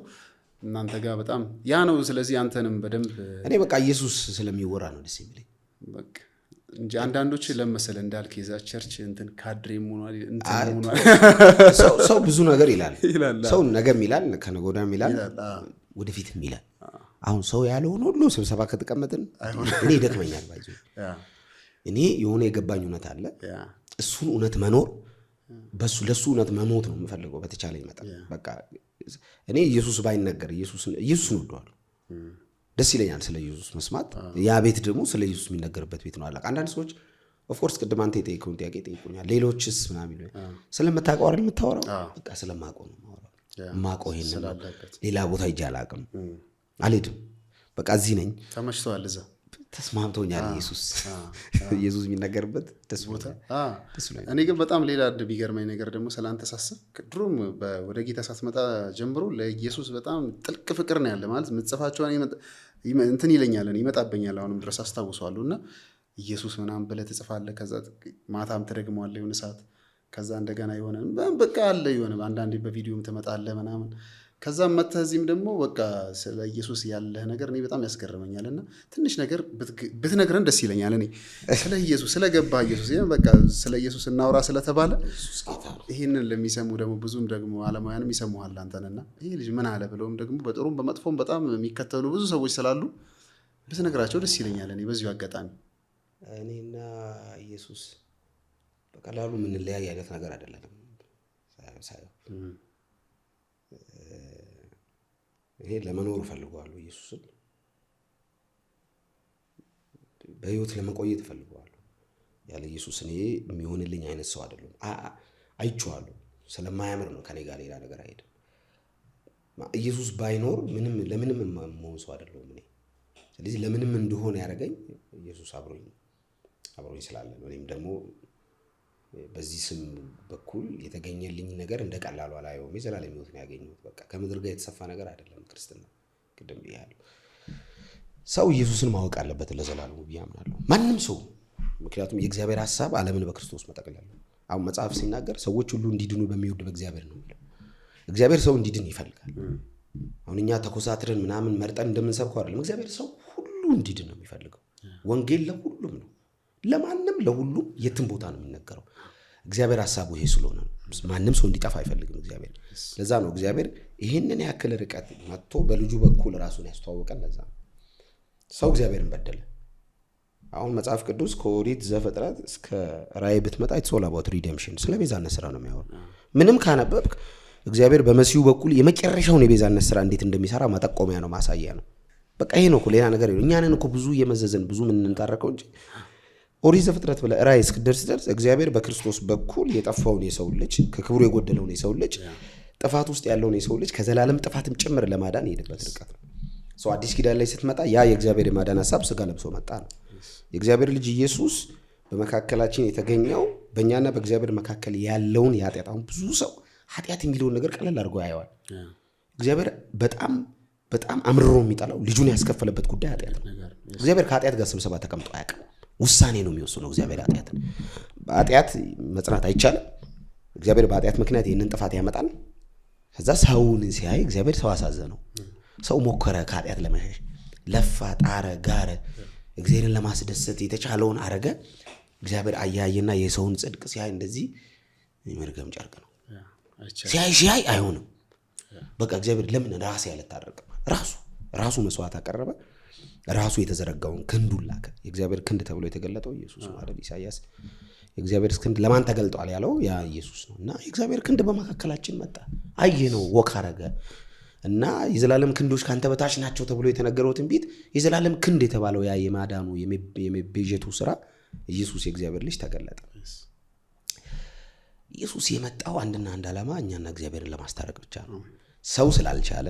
እናንተ ጋር በጣም ያ ነው። ስለዚህ አንተንም በደንብ እኔ በቃ ኢየሱስ ስለሚወራ ነው ደስ የሚለኝ በቃ እንጂ አንዳንዶች ለመሰለ እንዳልክ የዛ ቸርች እንትን ካድሬም ሆኗል እንትን ሆኗል። ሰው ብዙ ነገር ይላል። ሰው ነገም ይላል፣ ከነገ ወዲያም ይላል፣ ወደፊትም ይላል። አሁን ሰው ያለውን ሁሉ ስብሰባ ከተቀመጥን እኔ ይደክመኛል። ባይዞ እኔ የሆነ የገባኝ እውነት አለ። እሱን እውነት መኖር ለሱ እውነት መሞት ነው የምፈልገው በተቻለ ይመጣል። በቃ እኔ ኢየሱስ ባይነገር ኢየሱስን ወደዋለሁ። ደስ ይለኛል ስለ ኢየሱስ መስማት። ያ ቤት ደግሞ ስለ ኢየሱስ የሚነገርበት ቤት ነው አለ። አንዳንድ ሰዎች ኦፍኮርስ ቅድም አንተ የጠየቀውን ጥያቄ ጠይቁኛል። ሌሎችስ ምናምን ይሉኝ ስለምታውቀው አይደል የምታወራው? በቃ ስለማውቀው ነው የማወራው። የማውቀው ይሄን ነው። ሌላ ቦታ ሂጅ አላውቅም፣ አልሄድም። በቃ እዚህ ነኝ። ተመችቶሃል እዛ ተስማምቶኛል። ኢየሱስ የሚነገርበት ደስ ቦታ። እኔ ግን በጣም ሌላ ቢገርመኝ ነገር ደግሞ ስላንተ ሳስብ ድሮም ወደ ጌታ ሳትመጣ ጀምሮ ለኢየሱስ በጣም ጥልቅ ፍቅር ነው ያለ ማለት ምጽፋቸውን እንትን ይለኛል ይመጣበኛል። አሁንም ድረስ አስታውሰዋለሁ። እና ኢየሱስ ምናምን ብለህ ትጽፋለህ፣ ከዛ ማታም ትደግመዋለህ የሆነ ሰዓት፣ ከዛ እንደገና የሆነ በቃ አለ የሆነ አንዳንዴ በቪዲዮም ትመጣለህ ምናምን፣ ከዛም መተህ እዚህም ደግሞ በቃ ስለ ኢየሱስ ያለህ ነገር እኔ በጣም ያስገርመኛል። እና ትንሽ ነገር ብትነግረን ደስ ይለኛል። እኔ ስለ ኢየሱስ ስለገባህ ኢየሱስ በቃ ስለ ኢየሱስ እናውራ ስለተባለ ይህንን ለሚሰሙ ደግሞ ብዙም ደግሞ ዓለማውያንም ይሰሙሃል አንተንና ይህ ልጅ ምን አለ ብለውም ደግሞ በጥሩም በመጥፎም በጣም የሚከተሉ ብዙ ሰዎች ስላሉ ብትነግራቸው ደስ ይለኛል። እኔ በዚሁ አጋጣሚ እኔና ኢየሱስ በቀላሉ የምንለያይ አይነት ነገር አይደለም። ሳየው ይሄ ለመኖር እፈልገዋለሁ። ኢየሱስን በህይወት ለመቆየት እፈልገዋለሁ። ያለ ኢየሱስ እኔ የሚሆንልኝ አይነት ሰው አይደለም። አይቼዋለሁ። ስለማያምር ነው ከኔ ጋር ሌላ ነገር አይሄድም። ኢየሱስ ባይኖር ለምንም የምሆን ሰው አይደለሁም እኔ። ስለዚህ ለምንም እንደሆነ ያደረገኝ ኢየሱስ አብሮኝ ስላለ ነው። እኔም ደግሞ በዚህ ስም በኩል የተገኘልኝ ነገር እንደ ቀላሉ አላየውም። የዘላለም ሕይወት ነው ያገኘሁት። በቃ ከምድር ጋር የተሰፋ ነገር አይደለም ክርስትና። ቅድም ብያለሁ። ሰው ኢየሱስን ማወቅ አለበት ለዘላለሙ ብዬ አምናለሁ። ማንም ሰው። ምክንያቱም የእግዚአብሔር ሐሳብ ዓለምን በክርስቶስ መጠቅለል ነው። አሁን መጽሐፍ ሲናገር ሰዎች ሁሉ እንዲድኑ በሚወድ በእግዚአብሔር ነው የሚለው። እግዚአብሔር ሰው እንዲድን ይፈልጋል። አሁን እኛ ተኮሳትረን ምናምን መርጠን እንደምንሰብከው አይደለም። እግዚአብሔር ሰው ሁሉ እንዲድን ነው የሚፈልገው። ወንጌል ለሁሉም ነው። ለማንም ለሁሉም የትም ቦታ ነው የሚነገረው። እግዚአብሔር ሐሳቡ ይሄ ስለሆነ ነው። ማንም ሰው እንዲጠፋ አይፈልግም እግዚአብሔር። ለዛ ነው እግዚአብሔር ይሄንን ያክል ርቀት መጥቶ በልጁ በኩል ራሱን ያስተዋወቀን። ለዛ ነው ሰው እግዚአብሔርን በደለ። አሁን መጽሐፍ ቅዱስ ከኦሪት ዘፍጥረት እስከ ራእይ ብትመጣ ኢትስ ኦል አባውት ሪዴምፕሽን፣ ስለ ቤዛነት ስራ ነው የሚያወራው። ምንም ካነበብክ እግዚአብሔር በመሲሁ በኩል የመጨረሻውን የቤዛነት ስራ እንዴት እንደሚሰራ ማጠቆሚያ ነው፣ ማሳያ ነው። በቃ ይሄ ነው እኮ ሌላ ነገር የለም። እኛንን እኮ ብዙ እየመዘዘን ብዙ ምን እንታረቀው እንጂ ኦሪት ዘፍጥረት ብለህ ራእይ እስክደርስ እግዚአብሔር በክርስቶስ በኩል የጠፋውን የሰው ልጅ ከክብሩ የጎደለውን የሰው ልጅ ጥፋት ውስጥ ያለውን የሰው ልጅ ከዘላለም ጥፋትም ጭምር ለማዳን የሄደበት ርቀት ነው። ሰው አዲስ ኪዳን ላይ ስትመጣ ያ የእግዚአብሔር የማዳን ሐሳብ ስጋ ለብሶ መጣ ነው። የእግዚአብሔር ልጅ ኢየሱስ በመካከላችን የተገኘው በእኛና በእግዚአብሔር መካከል ያለውን የኃጢአት፣ አሁን ብዙ ሰው ኃጢአት የሚለውን ነገር ቀለል አድርጎ ያየዋል። እግዚአብሔር በጣም በጣም አምርሮ የሚጠላው ልጁን ያስከፈለበት ጉዳይ ኃጢአት ነው። እግዚአብሔር ከኃጢአት ጋር ስብሰባ ተቀምጦ አያውቅም። ውሳኔ ነው የሚወስነው እግዚአብሔር ኃጢአትን። በኃጢአት መጽናት አይቻልም። እግዚአብሔር በኃጢአት ምክንያት ይህንን ጥፋት ያመጣል። ከዛ ሰውን ሲያይ እግዚአብሔር ሰው አሳዘነው። ሰው ሞከረ ከኃጢአት ለመሸሽ፣ ለፋ፣ ጣረ፣ ጋረ፣ እግዚአብሔርን ለማስደሰት የተቻለውን አረገ። እግዚአብሔር አያየና የሰውን ጽድቅ ሲያይ እንደዚህ መርገም ጨርቅ ነው። ሲያይ አይሆንም። በቃ እግዚአብሔር ለምን ራሴ ያልታረቀ ራሱ መስዋዕት አቀረበ። ራሱ የተዘረጋውን ክንዱን ላከ። የእግዚአብሔር ክንድ ተብሎ የተገለጠው ኢየሱስ ነው አይደል? ኢሳይያስ የእግዚአብሔር ክንድ ለማን ተገልጧል ያለው ያ ኢየሱስ ነው። እና የእግዚአብሔር ክንድ በመካከላችን መጣ። አየነው፣ ወክ አረገ እና የዘላለም ክንዶች ካንተ በታች ናቸው ተብሎ የተነገረው ትንቢት የዘላለም ክንድ የተባለው ያ የማዳኑ የመቤዠቱ ስራ ኢየሱስ የእግዚአብሔር ልጅ ተገለጠ። ኢየሱስ የመጣው አንድና አንድ ዓላማ እኛና እግዚአብሔርን ለማስታረቅ ብቻ ነው። ሰው ስላልቻለ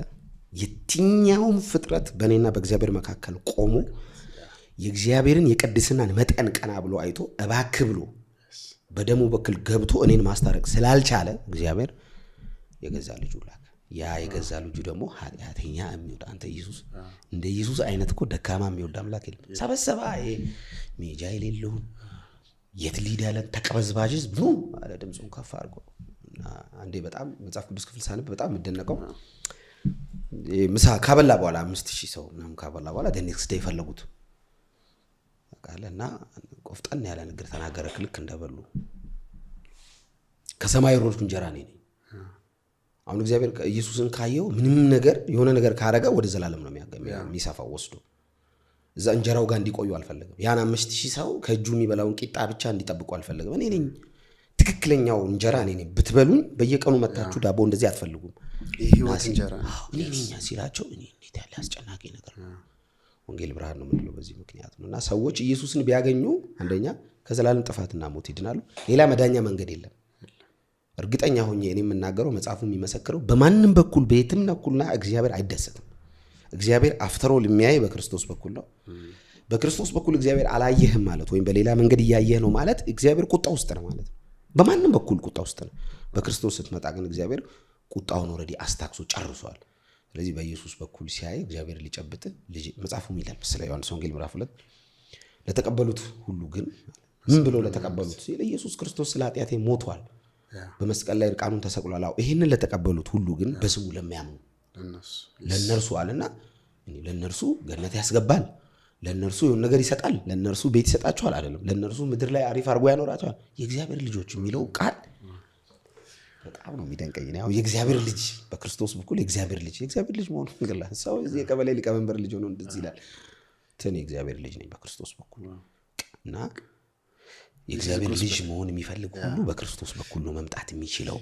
የትኛውም ፍጥረት በእኔና በእግዚአብሔር መካከል ቆሞ የእግዚአብሔርን የቅድስናን መጠን ቀና ብሎ አይቶ እባክህ ብሎ በደሙ በኩል ገብቶ እኔን ማስታረቅ ስላልቻለ እግዚአብሔር የገዛ ልጁ ላከ። ያ የገዛ ልጁ ደግሞ ኃጢአተኛ የሚወድ አንተ ኢየሱስ እንደ ኢየሱስ አይነት እኮ ደካማ የሚወድ አምላክ የለም። ሰበሰባ ይሄ ሜጃ የሌለውን የት ሊድ ያለ ተቀበዝባዥ ብሎ አለ ድምፁን ከፍ አድርጎ። አንዴ በጣም መጽሐፍ ቅዱስ ክፍል ሳነብ በጣም የምደነቀው ምሳ ካበላ በኋላ 5000 ሰው ምናምን ካበላ በኋላ ኔክስት ዴይ ፈለጉት እና ቆፍጠን ያለ ንግር ተናገረ። ልክ እንደበሉ ከሰማይ ወረድኩ እንጀራ ነኝ። አሁን እግዚአብሔር ኢየሱስን ካየው ምንም ነገር የሆነ ነገር ካረጋ ወደ ዘላለም ነው የሚሰፋው ወስዶ እዛ እንጀራው ጋር እንዲቆዩ አልፈለገም። ያን 5000 ሰው ከእጁ የሚበላውን ቂጣ ብቻ እንዲጠብቁ አልፈለገም። እኔ ነኝ ትክክለኛው እንጀራ እኔ ነኝ። ብትበሉኝ በየቀኑ መታችሁ ዳቦ እንደዚህ አትፈልጉም። የህይወት እንጀራ እኔ ነኝ ሲላቸው እኔ እንዴት ያለ አስጨናቂ ነገር ነው። ወንጌል ብርሃን ነው የምንለው በዚህ ምክንያት ነው። እና ሰዎች ኢየሱስን ቢያገኙ አንደኛ ከዘላለም ጥፋትና ሞት ይድናሉ። ሌላ መዳኛ መንገድ የለም። እርግጠኛ ሆኜ እኔ የምናገረው መጽሐፉ የሚመሰክረው በማንም በኩል በየትም በኩልና እግዚአብሔር አይደሰትም። እግዚአብሔር አፍተሮ የሚያይ በክርስቶስ በኩል ነው። በክርስቶስ በኩል እግዚአብሔር አላየህም ማለት ወይም በሌላ መንገድ እያየህ ነው ማለት እግዚአብሔር ቁጣ ውስጥ ነው ማለት ነው። በማንም በኩል ቁጣ ውስጥ ነው። በክርስቶስ ስትመጣ ግን እግዚአብሔር ቁጣውን ኦልሬዲ አስታክሶ ጨርሷል። ስለዚህ በኢየሱስ በኩል ሲያይ እግዚአብሔር ሊጨብጥ ልጅ መጽሐፉም ይላል ስለ ዮሐንስ ወንጌል ምዕራፍ 2 ለተቀበሉት ሁሉ ግን ምን ብሎ ለተቀበሉት ኢየሱስ ክርስቶስ ስለ ኃጢአቴ ሞቷል፣ በመስቀል ላይ እርቃኑን ተሰቅሏል። ይሄንን ለተቀበሉት ሁሉ ግን በስሙ ለሚያምኑ ለነርሱ አለና ለነርሱ ገነት ያስገባል፣ ለነርሱ የሆነ ነገር ይሰጣል፣ ለነርሱ ቤት ይሰጣቸዋል አይደለም፣ ለነርሱ ምድር ላይ አሪፍ አድርጎ ያኖራቸዋል። የእግዚአብሔር ልጆች የሚለው ቃል በጣም ነው የሚደንቀኝ። ያው የእግዚአብሔር ልጅ በክርስቶስ በኩል የእግዚአብሔር ልጅ መሆኑ ግላ ሰው እዚህ የቀበሌ ሊቀመንበር ልጅ ሆኖ እንደዚህ ይላል። እኔ የእግዚአብሔር ልጅ ነኝ በክርስቶስ በኩል እና የእግዚአብሔር ልጅ መሆን የሚፈልግ ሁሉ በክርስቶስ በኩል ነው መምጣት የሚችለው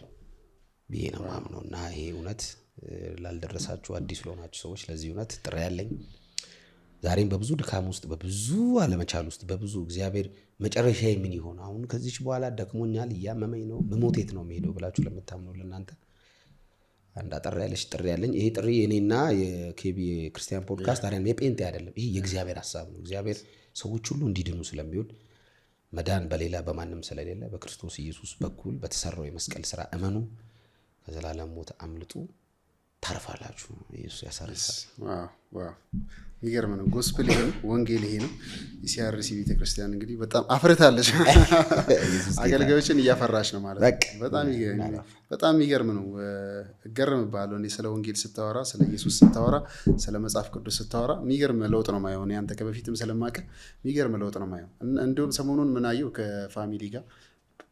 ብዬ ነው የማምነው። እና ይሄ እውነት ላልደረሳችሁ አዲስ ለሆናችሁ ሰዎች ለዚህ እውነት ጥሪ ያለኝ ዛሬም በብዙ ድካም ውስጥ በብዙ አለመቻል ውስጥ በብዙ እግዚአብሔር መጨረሻዬ ምን ይሆን አሁን ከዚች በኋላ ደክሞኛል እያመመኝ ነው በሞቴት ነው የሚሄደው ብላችሁ ለምታምኑ ለእናንተ አንድ አጠር ያለች ጥሪ ያለኝ። ይሄ ጥሪ የኔና የኬቢ ክርስቲያን ፖድካስት አይደለም፣ የጴንጤ አይደለም። ይሄ የእግዚአብሔር ሐሳብ ነው። እግዚአብሔር ሰዎች ሁሉ እንዲድኑ ስለሚወድ መዳን በሌላ በማንም ስለሌለ በክርስቶስ ኢየሱስ በኩል በተሰራው የመስቀል ስራ እመኑ፣ ከዘላለም ሞት አምልጡ፣ ታርፋላችሁ። ኢየሱስ ያሳርፋል። ዋው የሚገርም ነው። ጎስፕል ይሄ ነው፣ ወንጌል ይሄ ነው። የሲአርሲ ቤተክርስቲያን እንግዲህ በጣም አፍርታለች፣ አገልጋዮችን እያፈራች ነው ማለት ነው። በጣም የሚገርም ነው። እገረምብሃለሁ እኔ ስለ ወንጌል ስታወራ፣ ስለ ኢየሱስ ስታወራ፣ ስለ መጽሐፍ ቅዱስ ስታወራ የሚገርም ለውጥ ነው ማየው። አንተ ከበፊትም ስለማውቅ የሚገርም ለውጥ ነው ማየው። እንዲሁም ሰሞኑን ምን አየሁ ከፋሚሊ ጋር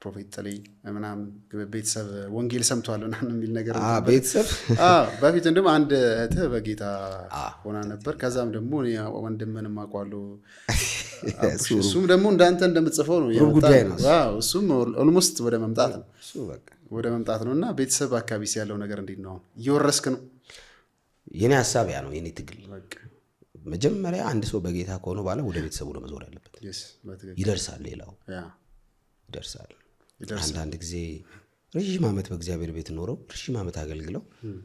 ፕሮፌት ጥሌ ምናምን ቤተሰብ ወንጌል ሰምቷል ምናምን የሚል ነገር ቤተሰብ በፊት እንደውም አንድ እህትህ በጌታ ሆና ነበር። ከዛም ደግሞ ወንድምህንም አውቀዋለሁ። እሱም ደግሞ እንዳንተ እንደምትጽፈው ነው የመጣው። እሱም ኦልሞስት ወደ መምጣት ነው። እና ቤተሰብ አካባቢ ያለው ነገር እንዴት ነው? እየወረስክ ነው? የኔ ሀሳብ ያ ነው። የኔ ትግል መጀመሪያ አንድ ሰው በጌታ ከሆነ በኋላ ወደ ቤተሰቡ ነው መዞር ያለበት። ይደርሳል፣ ሌላው ይደርሳል። አንዳንድ ጊዜ ረዥም ዓመት በእግዚአብሔር ቤት ኖረው ረዥም ዓመት አገልግለው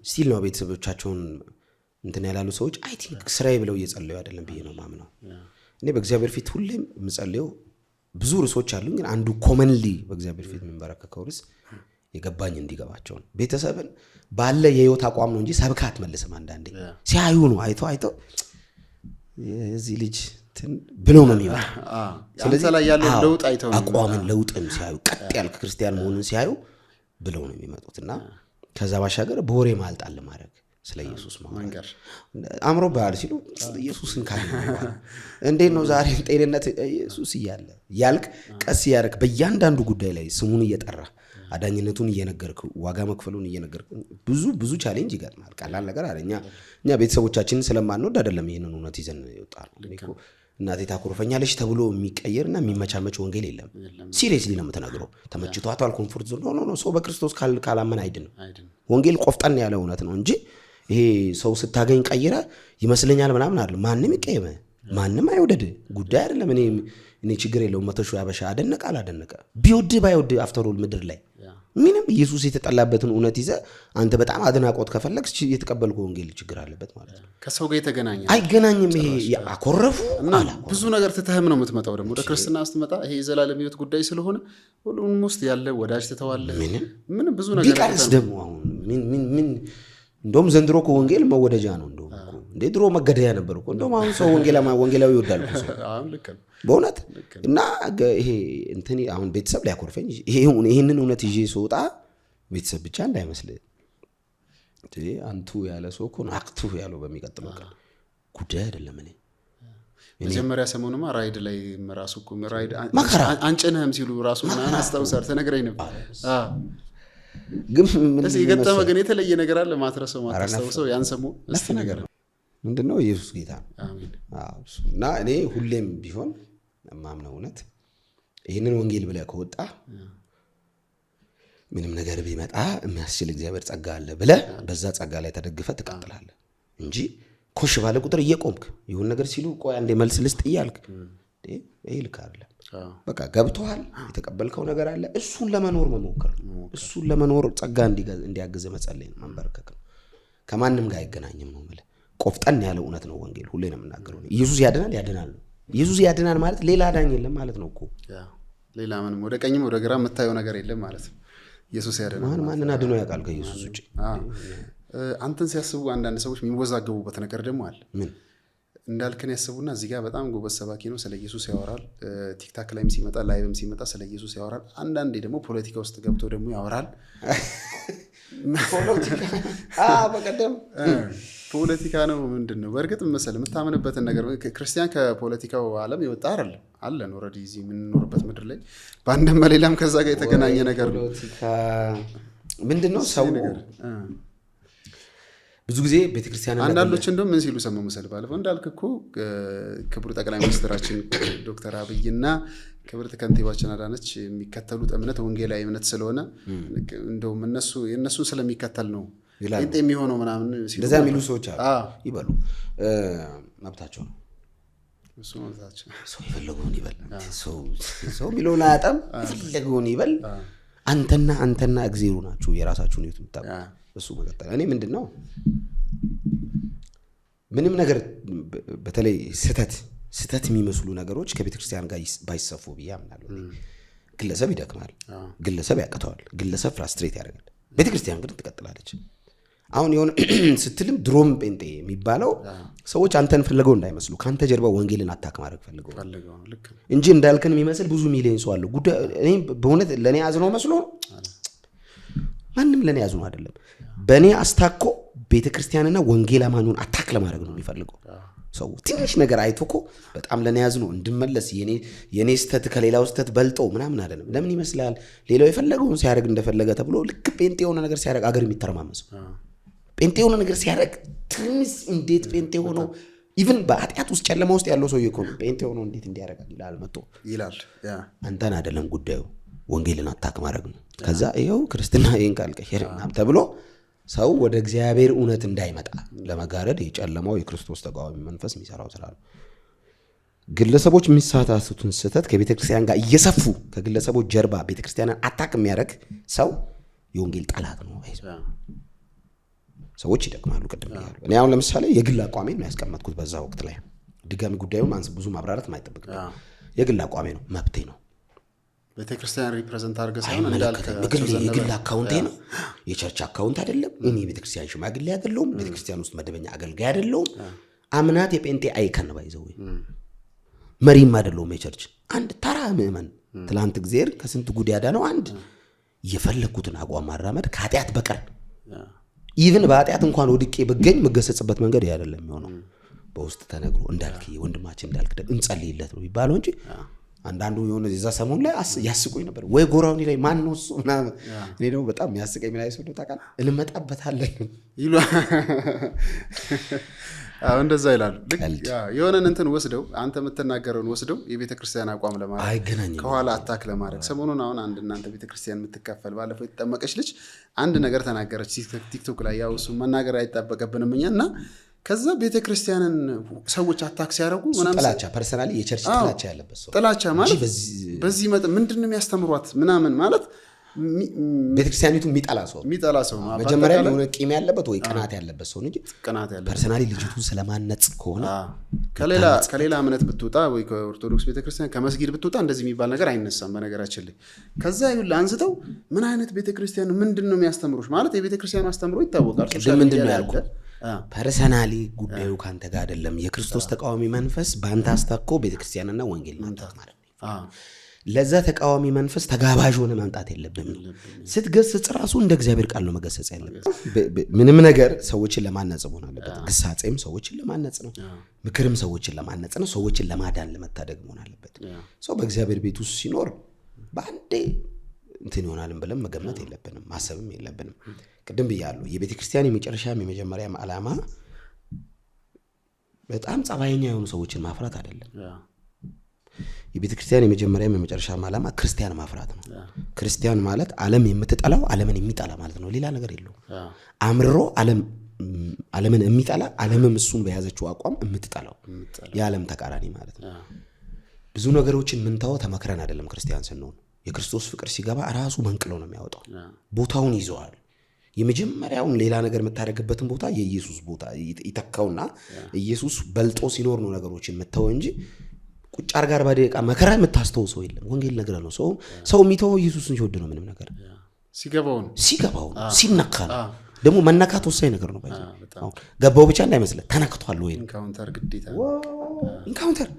ስቲል ነው ቤተሰቦቻቸውን እንትን ያላሉ ሰዎች አይ ቲንክ ስራዬ ብለው እየጸለዩ አይደለም ብዬ ነው ማምነው። እኔ በእግዚአብሔር ፊት ሁሌም የምጸልየው ብዙ ርዕሶች አሉኝ፣ ግን አንዱ ኮመንሊ በእግዚአብሔር ፊት የምንበረከከው ርዕስ የገባኝ እንዲገባቸው ነው። ቤተሰብን ባለ የህይወት አቋም ነው እንጂ ሰብካ አትመልስም። አንዳንዴ ሲያዩ ነው አይተው የዚህ ልጅ ብለው ነው የሚመጣ። ስለዚህ ላይ ያለው ለውጥ አይተው አቋምን ለውጥም ሲያዩ ቀጥ ያልክ ክርስቲያን መሆኑን ሲያዩ ብለው ነው የሚመጡት። እና ከዛ ባሻገር በወሬ ማልጣል ማድረግ ስለ ኢየሱስ ማንገር አምሮ ባል ሲሉ ኢየሱስን ካለ እንዴት ነው ዛሬ ጤንነት ኢየሱስ እያለ ያልክ ቀስ ያርክ በእያንዳንዱ ጉዳይ ላይ ስሙን እየጠራ አዳኝነቱን እየነገርክ ዋጋ መክፈሉን እየነገርክ ብዙ ቻሌንጅ ይገጥማል። ቀላል ነገር አይደኛ። እኛ ቤተሰቦቻችንን ስለማንወድ አይደለም ይሄንን እውነት ይዘን ይወጣል። እናቴ ታኮርፈኛለች ተብሎ የሚቀየርና የሚመቻመች ወንጌል የለም። ሲሪየስሊ ነው የምትነግረው። ተመችቷታል ኮምፎርት ዞን ነው። ሰው በክርስቶስ ካላመን አይድንም። ወንጌል ቆፍጠን ያለ እውነት ነው እንጂ ይሄ ሰው ስታገኝ ቀይረ ይመስለኛል ምናምን አይደለም። ማንም ይቀየመ ማንም አይወደድ ጉዳይ አይደለም። እኔ ችግር የለውም። መተሹ ያበሻ አደነቀ አላደነቀ ቢወድ ባይወድ አፍተሮል ምድር ላይ ምንም ኢየሱስ የተጠላበትን እውነት ይዘ አንተ በጣም አድናቆት ከፈለግስ የተቀበልከው ወንጌል ችግር አለበት ማለት ነው። ከሰው ጋር የተገናኘ አይገናኝም። ይሄ አኮረፉ ብዙ ነገር ትተህም ነው የምትመጣው። ደግሞ ወደ ክርስትና ስትመጣ ይሄ የዘላለም ሕይወት ጉዳይ ስለሆነ ሁሉም ውስጥ ያለ ወዳጅ ትተዋለህ። ምንም ብዙ ነገር ቢቀርስ ደግሞ አሁን ምን እንደውም ዘንድሮ እኮ ወንጌል መወደጃ ነው። እንደውም እንደ ድሮ መገደያ ነበር እኮ። እንደውም አሁን ሰው ወንጌላዊ ይወዳል እኮ አሁን ልክ ነው በእውነት። እና ይሄ እንትን አሁን ቤተሰብ ሊያኮርፈኝ ይሄንን እውነት ይዤ ስወጣ ቤተሰብ ብቻ እንዳይመስል አንቱ ያለ ሰው እኮ ነው አክቱ ያለው በሚቀጥለው ቀን ጉዳይ አይደለም። እኔ መጀመሪያ ሰሞኑን ራይድ ላይ ራሱ እኮ ራይድ አንጭነህም ሲሉ ራሱ ምናምን አስታውሳለሁ ተነግረኝ ነበር። ግን ለዚህ የገጠመ ግን የተለየ ነገር አለ ማትረሰው ማታስተውሰው ያን ሰሞን እስቲ ነገር ምንድነው? ኢየሱስ ጌታ አሜን። እና እኔ ሁሌም ቢሆን ማምነው እውነት ይሄንን ወንጌል ብለህ ከወጣ ምንም ነገር ቢመጣ የሚያስችል እግዚአብሔር ጸጋ አለ ብለህ በዛ ጸጋ ላይ ተደግፈህ ትቀጥላለህ እንጂ ኮሽ ባለ ቁጥር እየቆምክ ይሁን ነገር ሲሉ ቆይ አንዴ መልስ ልስጥ እያልክ ይሄ ልክ አይደለም። በቃ ገብቶሃል፣ የተቀበልከው ነገር አለ። እሱን ለመኖር መሞከር፣ እሱን ለመኖር ጸጋ እንዲያግዝ መጸለይ ነው፣ መንበርከክ ነው። ከማንም ጋር አይገናኝም ነው ማለት ቆፍጠን ያለ እውነት ነው ወንጌል። ሁሌ ነው የምናገረው። ኢየሱስ ያድናል ነው። ኢየሱስ ያድናል ማለት ሌላ ዳኝ የለም ማለት ነው እኮ። ሌላ ምንም ወደ ቀኝም ወደ ግራ የምታየው ነገር የለም ማለት ነው። ኢየሱስ ያድናል። ማንን አድኖ ያውቃል ከኢየሱስ ውጪ? አንተን ሲያስቡ አንዳንድ ሰዎች የሚወዛገቡበት ነገር ደግሞ አለ። ምን እንዳልከን ያስቡና እዚህ ጋር በጣም ጎበዝ ሰባኪ ነው፣ ስለ ኢየሱስ ያወራል። ቲክታክ ላይም ሲመጣ ላይቭም ሲመጣ ስለ ኢየሱስ ያወራል። አንዳንዴ ደግሞ ፖለቲካ ውስጥ ገብቶ ደግሞ ያወራል። በቀደም ፖለቲካ ነው ምንድን ነው? በእርግጥ መሰል የምታምንበትን ነገር ክርስቲያን ከፖለቲካው ዓለም የወጣ አይደለም አለን። ኦልሬዲ እዚህ የምንኖርበት ምድር ላይ በአንድም በሌላም ከዛ ጋር የተገናኘ ነገር ነው። ፖለቲካ ምንድን ነው? ሰው ብዙ ጊዜ ቤተክርስቲያን አንዳንዶች እንደውም ምን ሲሉ ሰማሁ መሰለህ ባለፈው እንዳልክ እኮ ክቡር ጠቅላይ ሚኒስትራችን ዶክተር አብይና ክብርት ከንቲባችን አዳነች የሚከተሉት እምነት ወንጌላዊ እምነት ስለሆነ እንደውም የእነሱን ስለሚከተል ነው ጴንጤ የሚሆነው ምናምን ሲሉ እንደዛ የሚሉ ሰዎች አሉ። ይበሉ፣ መብታቸው ነው። እሱ መብታቸው። ሰው የፈለገውን ይበል። ሰው የሚለውን አያጣም፣ የፈለገውን ይበል። አንተና እግዚአብሔር ናችሁ የራሳችሁን ህይወት የምታውቁ። እሱ መቀጠል እኔ ምንድነው ምንም ነገር በተለይ ስተት የሚመስሉ ነገሮች ከቤተክርስቲያን ጋር ባይሰፉ ብዬ አምናለሁ። ግለሰብ ይደክማል፣ ግለሰብ ያቅተዋል፣ ግለሰብ ፍራስትሬት ያደርጋል። ቤተክርስቲያን ግን ትቀጥላለች። አሁን የሆነ ስትልም ድሮም ጴንጤ የሚባለው ሰዎች አንተን ፈልገው እንዳይመስሉ ካንተ ጀርባ ወንጌልን አታክ ማድረግ ፈልገው እንጂ እንዳልከን የሚመስል ብዙ ሚሊዮን ሰው አለ። እኔ በእውነት ለኔ ያዝነው መስሎ ማንም ለኔ ያዝነው አይደለም። በኔ አስታኮ ቤተክርስቲያንና ወንጌል አማኙን አታክ ለማድረግ ነው የሚፈልገው ሰው። ትንሽ ነገር አይቶኮ በጣም ለኔ ያዝነው እንድመለስ የኔ ስተት ከሌላው ስተት በልጦ ምናምን አይደለም። ለምን ይመስላል ሌላው የፈለገውን ሲያደርግ እንደፈለገ ተብሎ ልክ ጴንጤ የሆነ ነገር ሲያደርግ አገር የሚተረማመሰው ጴንጤ የሆነ ነገር ሲያደርግ ትንሽ እንዴት ጴንጤ ሆኖ ኢቭን በኃጢአት ውስጥ ጨለማ ውስጥ ያለው ሰው ይኮን ጴንጤ ሆኖ እንዴት እንዲያደርጋል ይላል መጥቶ ይላል። አንተን አይደለም ጉዳዩ ወንጌልን አታክ ማድረግ ነው። ከዛ ይሄው ክርስትና ይሄን ካልቀየርናም ተብሎ ሰው ወደ እግዚአብሔር እውነት እንዳይመጣ ለመጋረድ የጨለማው የክርስቶስ ተቃዋሚ መንፈስ የሚሰራው ስራ ነው። ግለሰቦች የሚሳሳቱትን ስህተት ከቤተክርስቲያን ጋር እየሰፉ ከግለሰቦች ጀርባ ቤተክርስቲያንን አታክ የሚያደርግ ሰው የወንጌል ጠላት ነው። ሰዎች ይደክማሉ። ቅድም ይላሉ። እኔ አሁን ለምሳሌ የግል አቋሜን ነው ያስቀመጥኩት በዛ ወቅት ላይ ድጋሚ ጉዳዩን ብዙ ማብራራት የማይጠብቅብኝ የግል አቋሜ ነው፣ መብቴ ነው። ቤተክርስቲያን ሪፕሬዘንት አድርገህ ሳይሆን እንዳልከ የግል አካውንቴ ነው፣ የቸርች አካውንት አይደለም። እኔ ቤተክርስቲያን ሽማግሌ አይደለሁም፣ ቤተክርስቲያን ውስጥ መደበኛ አገልጋይ አይደለሁም። አምናት የጴንጤ አይከን ባይዘው መሪም አይደለሁም የቸርች አንድ ተራ ምእመን። ትላንት እግዚአብሔር ከስንት ጉድ ያዳነው አንድ የፈለኩትን አቋም ማራመድ ከኃጢአት በቀር ኢቭን በኃጢአት እንኳን ወድቄ ብገኝ መገሰጽበት መንገድ አይደለም የሚሆነው። በውስጥ ተነግሮ እንዳልክ ወንድማችን እንዳልክ ደግሞ እንጸልይለት ነው ይባለው እንጂ አንዳንዱ የሆነ እዛ ሰሞን ላይ ያስቁኝ ነበር ወይ ጎራውኒ ላይ ማን ነው እሱ ምናምን። እኔ ደግሞ በጣም ያስቀኝ ምን አይሰው ታውቃለህ እንመጣበታለን ይሉ እንደዛ ይላሉ። የሆነን እንትን ወስደው አንተ የምትናገረውን ወስደው የቤተክርስቲያን አቋም ለማድረግ ከኋላ አታክ ለማድረግ ሰሞኑን አሁን አንድ እናንተ ቤተክርስቲያን የምትከፈል ባለፈው የተጠመቀች ልጅ አንድ ነገር ተናገረች ቲክቶክ ላይ። ያው እሱ መናገር አይጣበቀብንም እኛና ከዛ ቤተክርስቲያንን ሰዎች አታክ ሲያደርጉ ምናምን ጥላቻ ፐርሰናሊ የቸርች ጥላቻ ያለበት ሰው ጥላቻ ማለት በዚህ ምንድነው የሚያስተምሯት ምናምን ማለት ቤተክርስቲያኒቱ የሚጠላ ሰው ነው። መጀመሪያ የሆነ ቂም ያለበት ወይ ቅናት ያለበት ሰው እንጂ ቅናት ያለበት ፐርሰናሊ ልጅቱን ስለማነጽ ከሆነ ከሌላ እምነት ብትወጣ ወይ ከኦርቶዶክስ ቤተክርስቲያን ከመስጊድ ብትወጣ እንደዚህ የሚባል ነገር አይነሳም በነገራችን ላይ። ከዛ ይሁን አንስተው ምን አይነት ቤተክርስቲያን ምንድነው የሚያስተምሩሽ ማለት የቤተክርስቲያኑ አስተምሮ ይታወቃል። ምንድነው ያልኩት ፐርሰናሊ ጉዳዩ ካንተ ጋር አይደለም። የክርስቶስ ተቃዋሚ መንፈስ ባንተ አስታኮ ቤተክርስቲያንና ወንጌል ማንጣት ማለት ነው። ለዛ ተቃዋሚ መንፈስ ተጋባዥ ሆነ ማምጣት የለብንም። ስትገስጽ ራሱ እንደ እግዚአብሔር ቃል ነው መገሰጽ ያለበት። ምንም ነገር ሰዎችን ለማነጽ መሆን አለበት። ግሳጼም ሰዎችን ለማነጽ ነው፣ ምክርም ሰዎችን ለማነጽ ነው፣ ሰዎችን ለማዳን ለመታደግ መሆን አለበት። ሰው በእግዚአብሔር ቤት ውስጥ ሲኖር በአንዴ እንትን ይሆናልን ብለን መገመት የለብንም፣ ማሰብም የለብንም። ቅድም ብያለሁ የቤተክርስቲያን የመጨረሻም የመጀመሪያም ዓላማ በጣም ጸባይኛ የሆኑ ሰዎችን ማፍራት አይደለም። የቤተክርስቲያን የመጀመሪያም የመጨረሻም ዓላማ ክርስቲያን ማፍራት ነው። ክርስቲያን ማለት ዓለም የምትጠላው ዓለምን የሚጠላ ማለት ነው። ሌላ ነገር የለውም። አምርሮ ዓለምን የሚጠላ ዓለምም እሱን በያዘችው አቋም የምትጠላው የዓለም ተቃራኒ ማለት ነው። ብዙ ነገሮችን ምንታው ተመክረን አይደለም ክርስቲያን ስንሆን። የክርስቶስ ፍቅር ሲገባ ራሱ መንቅሎ ነው የሚያወጣው። ቦታውን ይዘዋል። የመጀመሪያውን ሌላ ነገር የምታደርግበትን ቦታ የኢየሱስ ቦታ ይተካውና ኢየሱስ በልጦ ሲኖር ነው ነገሮችን መተው እንጂ ቁጭ አርጋር ባደቃ መከራ የምታስተው ሰው የለም። ወንጌል ነገር ነው። ሰው የሚተው ኢየሱስን ሲወድ ነው። ምንም ነገር ሲገባው ሲነካ ነው። ደግሞ መነካት ወሳኝ ነገር ነው። ገባው ብቻ እንዳይመስልህ ተነክቷል ወይ ኢንካውንተር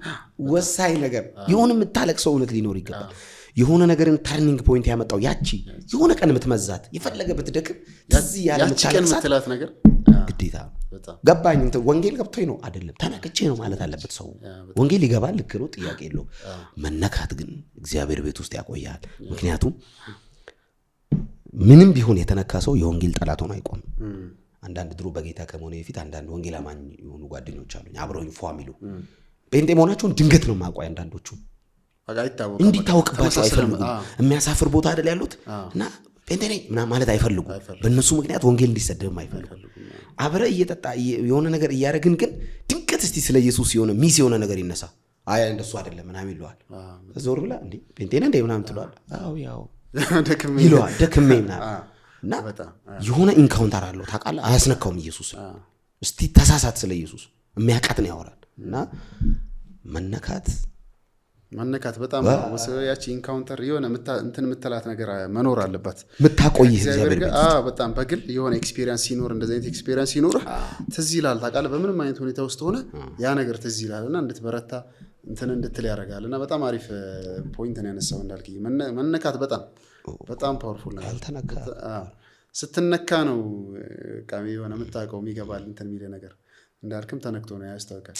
ወሳኝ ነገር የሆነ የምታለቅሰው እውነት ሊኖር ይገባል። የሆነ ነገርን ተርኒንግ ፖይንት ያመጣው ያቺ የሆነ ቀን የምትመዛት የፈለገ ብትደክም ተዚህ ያለ የምትላት ነገር ግዴታ ገባኝ። ወንጌል ገብቶኝ ነው አይደለም ተነክቼ ነው ማለት አለበት ሰው። ወንጌል ይገባል፣ ልክ ነው፣ ጥያቄ የለውም። መነካት ግን እግዚአብሔር ቤት ውስጥ ያቆያል። ምክንያቱም ምንም ቢሆን የተነካ ሰው የወንጌል ጠላት ሆኖ አይቆምም። አንዳንድ ድሮ በጌታ ከመሆነ በፊት አንዳንድ ወንጌል አማኝ የሆኑ ጓደኞች አሉኝ አብረውኝ ፏ የሚሉ ጴንጤ መሆናቸውን ድንገት ነው የማውቀው። አንዳንዶቹ እንዲታወቅባቸው አይፈልጉም። የሚያሳፍር ቦታ አይደል ያሉት እና ጴንጤ ነኝ ምናምን ማለት አይፈልጉም። በእነሱ ምክንያት ወንጌል እንዲሰደብም አይፈልጉም። አብረ እየጠጣ የሆነ ነገር እያደረግን ግን ድንገት እስቲ ስለ ኢየሱስ የሆነ ሚስ የሆነ ነገር ይነሳ አይ እንደሱ አይደለም ምናምን ይለዋል። ዞር ብላ እንዴ ጴንጤ ነህ እንዴ ምናምን ትለዋል። አዎ ያው ይለዋል ደክሜ ምናምን እና የሆነ ኢንካውንተር አለው ታውቃለህ። አያስነካውም ኢየሱስ። እስቲ ተሳሳት ስለ ኢየሱስ የሚያውቃት ነው ያወራል። እና መነካት በጣም ያቺ ኢንካውንተር የሆነ እንትን የምትላት ነገር መኖር አለባት። ምታቆይ እግዚአብሔር በጣም በግል የሆነ ኤክስፒሪየንስ ሲኖር እንደዚህ አይነት ኤክስፒሪየንስ ሲኖር ትዝ ይላል ታውቃለህ። በምንም አይነት ሁኔታ ውስጥ ሆነ ያ ነገር ትዝ ይላልና እንድትበረታ እንትን እንድትል ያደርጋል። እና በጣም አሪፍ ፖይንት ነው ያነሳው እንዳልክ። መነካት በጣም ፓወርፉል ነው። ስትነካ ነው ቃሚ የሆነ የምታውቀው የሚገባል እንትን የሚል ነገር እንዳልክም ተነክቶ ነው ያስታውቃል።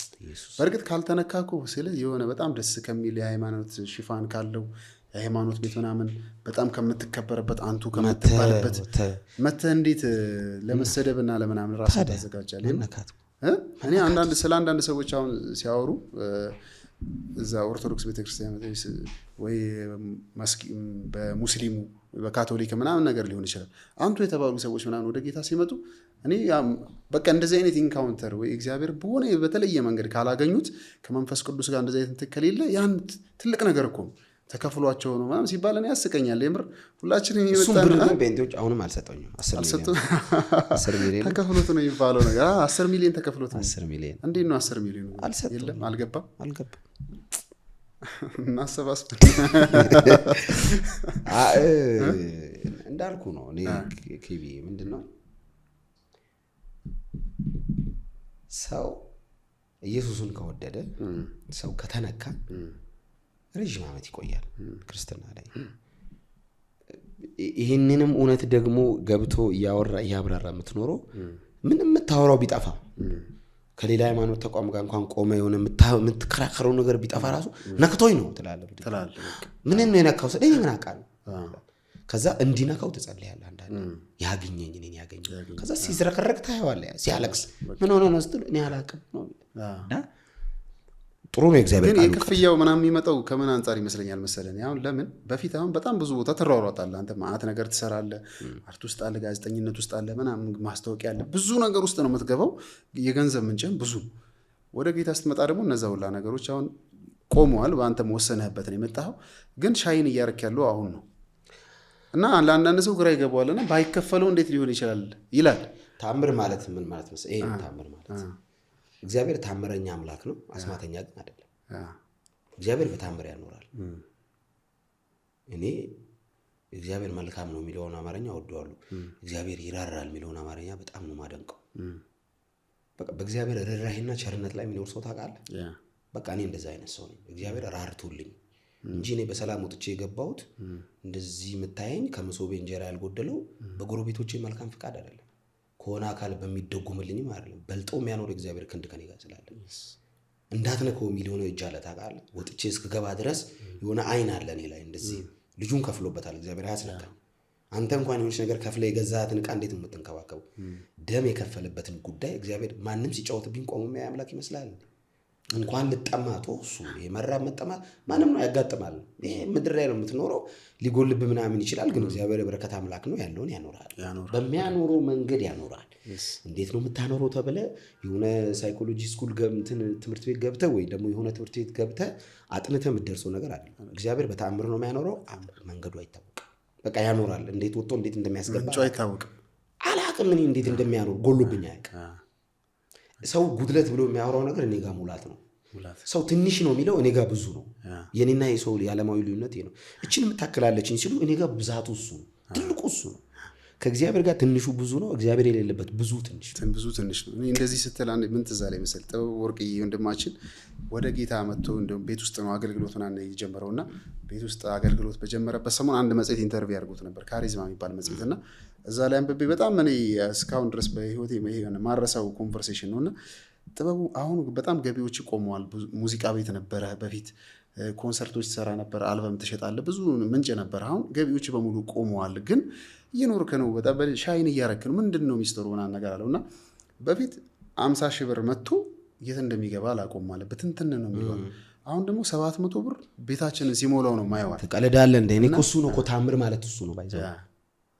በእርግጥ ካልተነካኩ ስለ የሆነ በጣም ደስ ከሚል የሃይማኖት ሽፋን ካለው የሃይማኖት ቤት ምናምን በጣም ከምትከበርበት አንቱ ከምትባልበት መተህ እንዴት ለመሰደብና ለምናምን ራስህ ታዘጋጃለህ? እኔ አንዳንድ ሰዎች አሁን ሲያወሩ እዛ ኦርቶዶክስ ቤተክርስቲያን ወይ በሙስሊሙ በካቶሊክ ምናምን ነገር ሊሆን ይችላል አንቱ የተባሉ ሰዎች ምናምን ወደ ጌታ ሲመጡ እኔ በቃ እንደዚህ አይነት ኢንካውንተር ወይ እግዚአብሔር በሆነ በተለየ መንገድ ካላገኙት ከመንፈስ ቅዱስ ጋር እንደዚህ አይነት ከሌለ ያን ትልቅ ነገር እኮ ተከፍሏቸው ነው ምናምን ሲባል እኔ ያስቀኛል። የምር ሁላችንም ይመጣና ቤንቶች አሁንም አልሰጠኝም 10 ሚሊዮን ተከፍሎት ነው የሚባለው ነገር 10 ሚሊዮን ተከፍሎት ነው 10 ሚሊዮን እንዴት ነው 10 ሚሊዮን የለም አልገባም እናሰባስብ እንዳልኩ ነው። እኔ ኪቢ ምንድነው ሰው ኢየሱስን ከወደደ ሰው ከተነካ ረጅም ዓመት ይቆያል ክርስትና ላይ። ይህንንም እውነት ደግሞ ገብቶ እያብራራ የምትኖረው ምንም የምታወራው ቢጠፋ ከሌላ ሃይማኖት ተቋም ጋር እንኳን ቆመ የሆነ የምትከራከረው ነገር ቢጠፋ ራሱ ነክቶኝ ነው ትላለህ። ምንም ነው የነካው ስለኝ ምን አውቃለሁ። ከዛ እንዲነካው ትጸልያለህ። አንዳንዴ ያገኘኝ እኔን ያገኘኝ ከዛ ሲዝረከረክ ታየዋለህ። ሲያለቅስ ምን ሆነ ነው ስትል እኔ አላውቅም ነው እና ጥሩ ነው እግዚአብሔር ግን የክፍያው ምናምን የሚመጣው ከምን አንፃር ይመስለኛል መሰለኝ። አሁን ለምን በፊት አሁን በጣም ብዙ ቦታ ተሯሯጣለህ አንተ ማአት ነገር ትሰራለህ። አርት ውስጥ አለ፣ ጋዜጠኝነት ውስጥ አለ፣ ምናምን ማስታወቂያ አለ፣ ብዙ ነገር ውስጥ ነው የምትገባው። የገንዘብ ምንጭም ብዙ። ወደ ጌታ ስትመጣ ደግሞ እነዛ ሁላ ነገሮች አሁን ቆመዋል። በአንተ መወሰንህበት ነው የመጣኸው። ግን ሻይን እያረክ ያለው አሁን ነው እና ለአንዳንድ ሰው ግራ ይገባዋልና ባይከፈለው እንዴት ሊሆን ይችላል ይላል። ታምር ማለት ምን ማለት ነው? ይሄ ታምር ማለት እግዚአብሔር ታምረኛ አምላክ ነው፣ አስማተኛ ግን አይደለም። እግዚአብሔር በታምር ያኖራል። እኔ እግዚአብሔር መልካም ነው የሚለውን አማርኛ ወደዋለሁ። እግዚአብሔር ይራራል የሚለውን አማርኛ በጣም ነው ማደንቀው። በቃ በእግዚአብሔር ርህራሄና ቸርነት ላይ የሚኖር ሰው ታውቃለህ። በቃ እኔ እንደዛ አይነት ሰው ነኝ። እግዚአብሔር ራርቶልኝ እንጂ እኔ በሰላም ወጥቼ የገባሁት እንደዚህ የምታየኝ ከመሶቤ እንጀራ ያልጎደለው በጎረቤቶቼ መልካም ፍቃድ አይደለም፣ ከሆነ አካል በሚደጉምልኝም አይደለም። በልጦ የሚያኖር እግዚአብሔር ክንድ ከኔ ጋር ስላለ እንዳትነከው የሚል ሆነ እጅ አለ ታውቃለህ። ወጥቼ እስክገባ ድረስ የሆነ አይን አለ እኔ ላይ እንደዚህ ልጁን ከፍሎበታል እግዚአብሔር። አያስነካም። አንተ እንኳን የሆነች ነገር ከፍለ የገዛሃትን ዕቃ እንዴት ነው የምትንከባከበው? ደም የከፈለበትን ጉዳይ እግዚአብሔር ማንም ሲጫወትብኝ ቆሞ የሚያይ አምላክ ይመስላል? እንኳን ልጠማቶ እሱ የመራብ መጠማት ማንም ነው ያጋጥማል። ይሄ ምድር ላይ ነው የምትኖረው። ሊጎልብ ምናምን ይችላል፣ ግን እግዚአብሔር የበረከት አምላክ ነው። ያለውን ያኖራል፣ በሚያኖረው መንገድ ያኖራል። እንዴት ነው የምታኖረው ተብለ የሆነ ሳይኮሎጂ ስኩል ትምህርት ቤት ገብተህ ወይ ደግሞ የሆነ ትምህርት ቤት ገብተህ አጥንተህ የምትደርሰው ነገር አለ። እግዚአብሔር በተአምር ነው የሚያኖረው። መንገዱ አይታወቅም። በቃ ያኖራል። እንዴት ወጥቶ እንዴት እንደሚያስገባ አይታወቅም። አላቅም እኔ እንዴት እንደሚያኖር ጎሎብኝ አያውቅም። ሰው ጉድለት ብሎ የሚያወራው ነገር እኔ ጋር ሙላት ነው። ሰው ትንሽ ነው የሚለው እኔ ጋር ብዙ ነው። የኔና የሰው የዓለማዊ ልዩነት ነው። እችን የምታክላለችኝ ሲሉ እኔ ጋር ብዛቱ እሱ ነው፣ ትልቁ እሱ ነው። ከእግዚአብሔር ጋር ትንሹ ብዙ ነው፣ እግዚአብሔር የሌለበት ብዙ ትንሽ ነው። እኔ እንደዚህ ስትል ምን ትዝ አለኝ መሰለኝ፣ ጥበብ ወርቅዬ ወንድማችን ወደ ጌታ መጥቶ እንደውም ቤት ውስጥ ነው አገልግሎት ምናምን የጀመረውና ቤት ውስጥ አገልግሎት በጀመረበት ሰሞን አንድ መጽሔት ኢንተርቪው ያድርጉት ነበር፣ ካሪዝማ የሚባል መጽሔት እና እዛ ላይ አንብቤ በጣም እኔ እስካሁን ድረስ በህይወቴ ማረሳው ኮንቨርሴሽን ነውና ጥበቡ አሁን በጣም ገቢዎች ቆመዋል። ሙዚቃ ቤት ነበረ በፊት ኮንሰርቶች ትሰራ ነበር፣ አልበም ትሸጣለህ፣ ብዙ ምንጭ ነበር። አሁን ገቢዎች በሙሉ ቆመዋል። ግን እየኖርክ ነው፣ በጣም ሻይን እያረክ ነው። ምንድን ነው ሚስጥሩ ምናምን ነገር አለው እና በፊት 50 ሺህ ብር መጥቶ የት እንደሚገባ አላቆም ማለት በትንትን ነው የሚለው። አሁን ደግሞ 700 ብር ቤታችንን ሲሞላው ነው ማየዋል። ትቀልዳለህ እንደ እኔ እኮ እሱ ነው እኮ ተአምር ማለት እሱ ነው ባይዘው።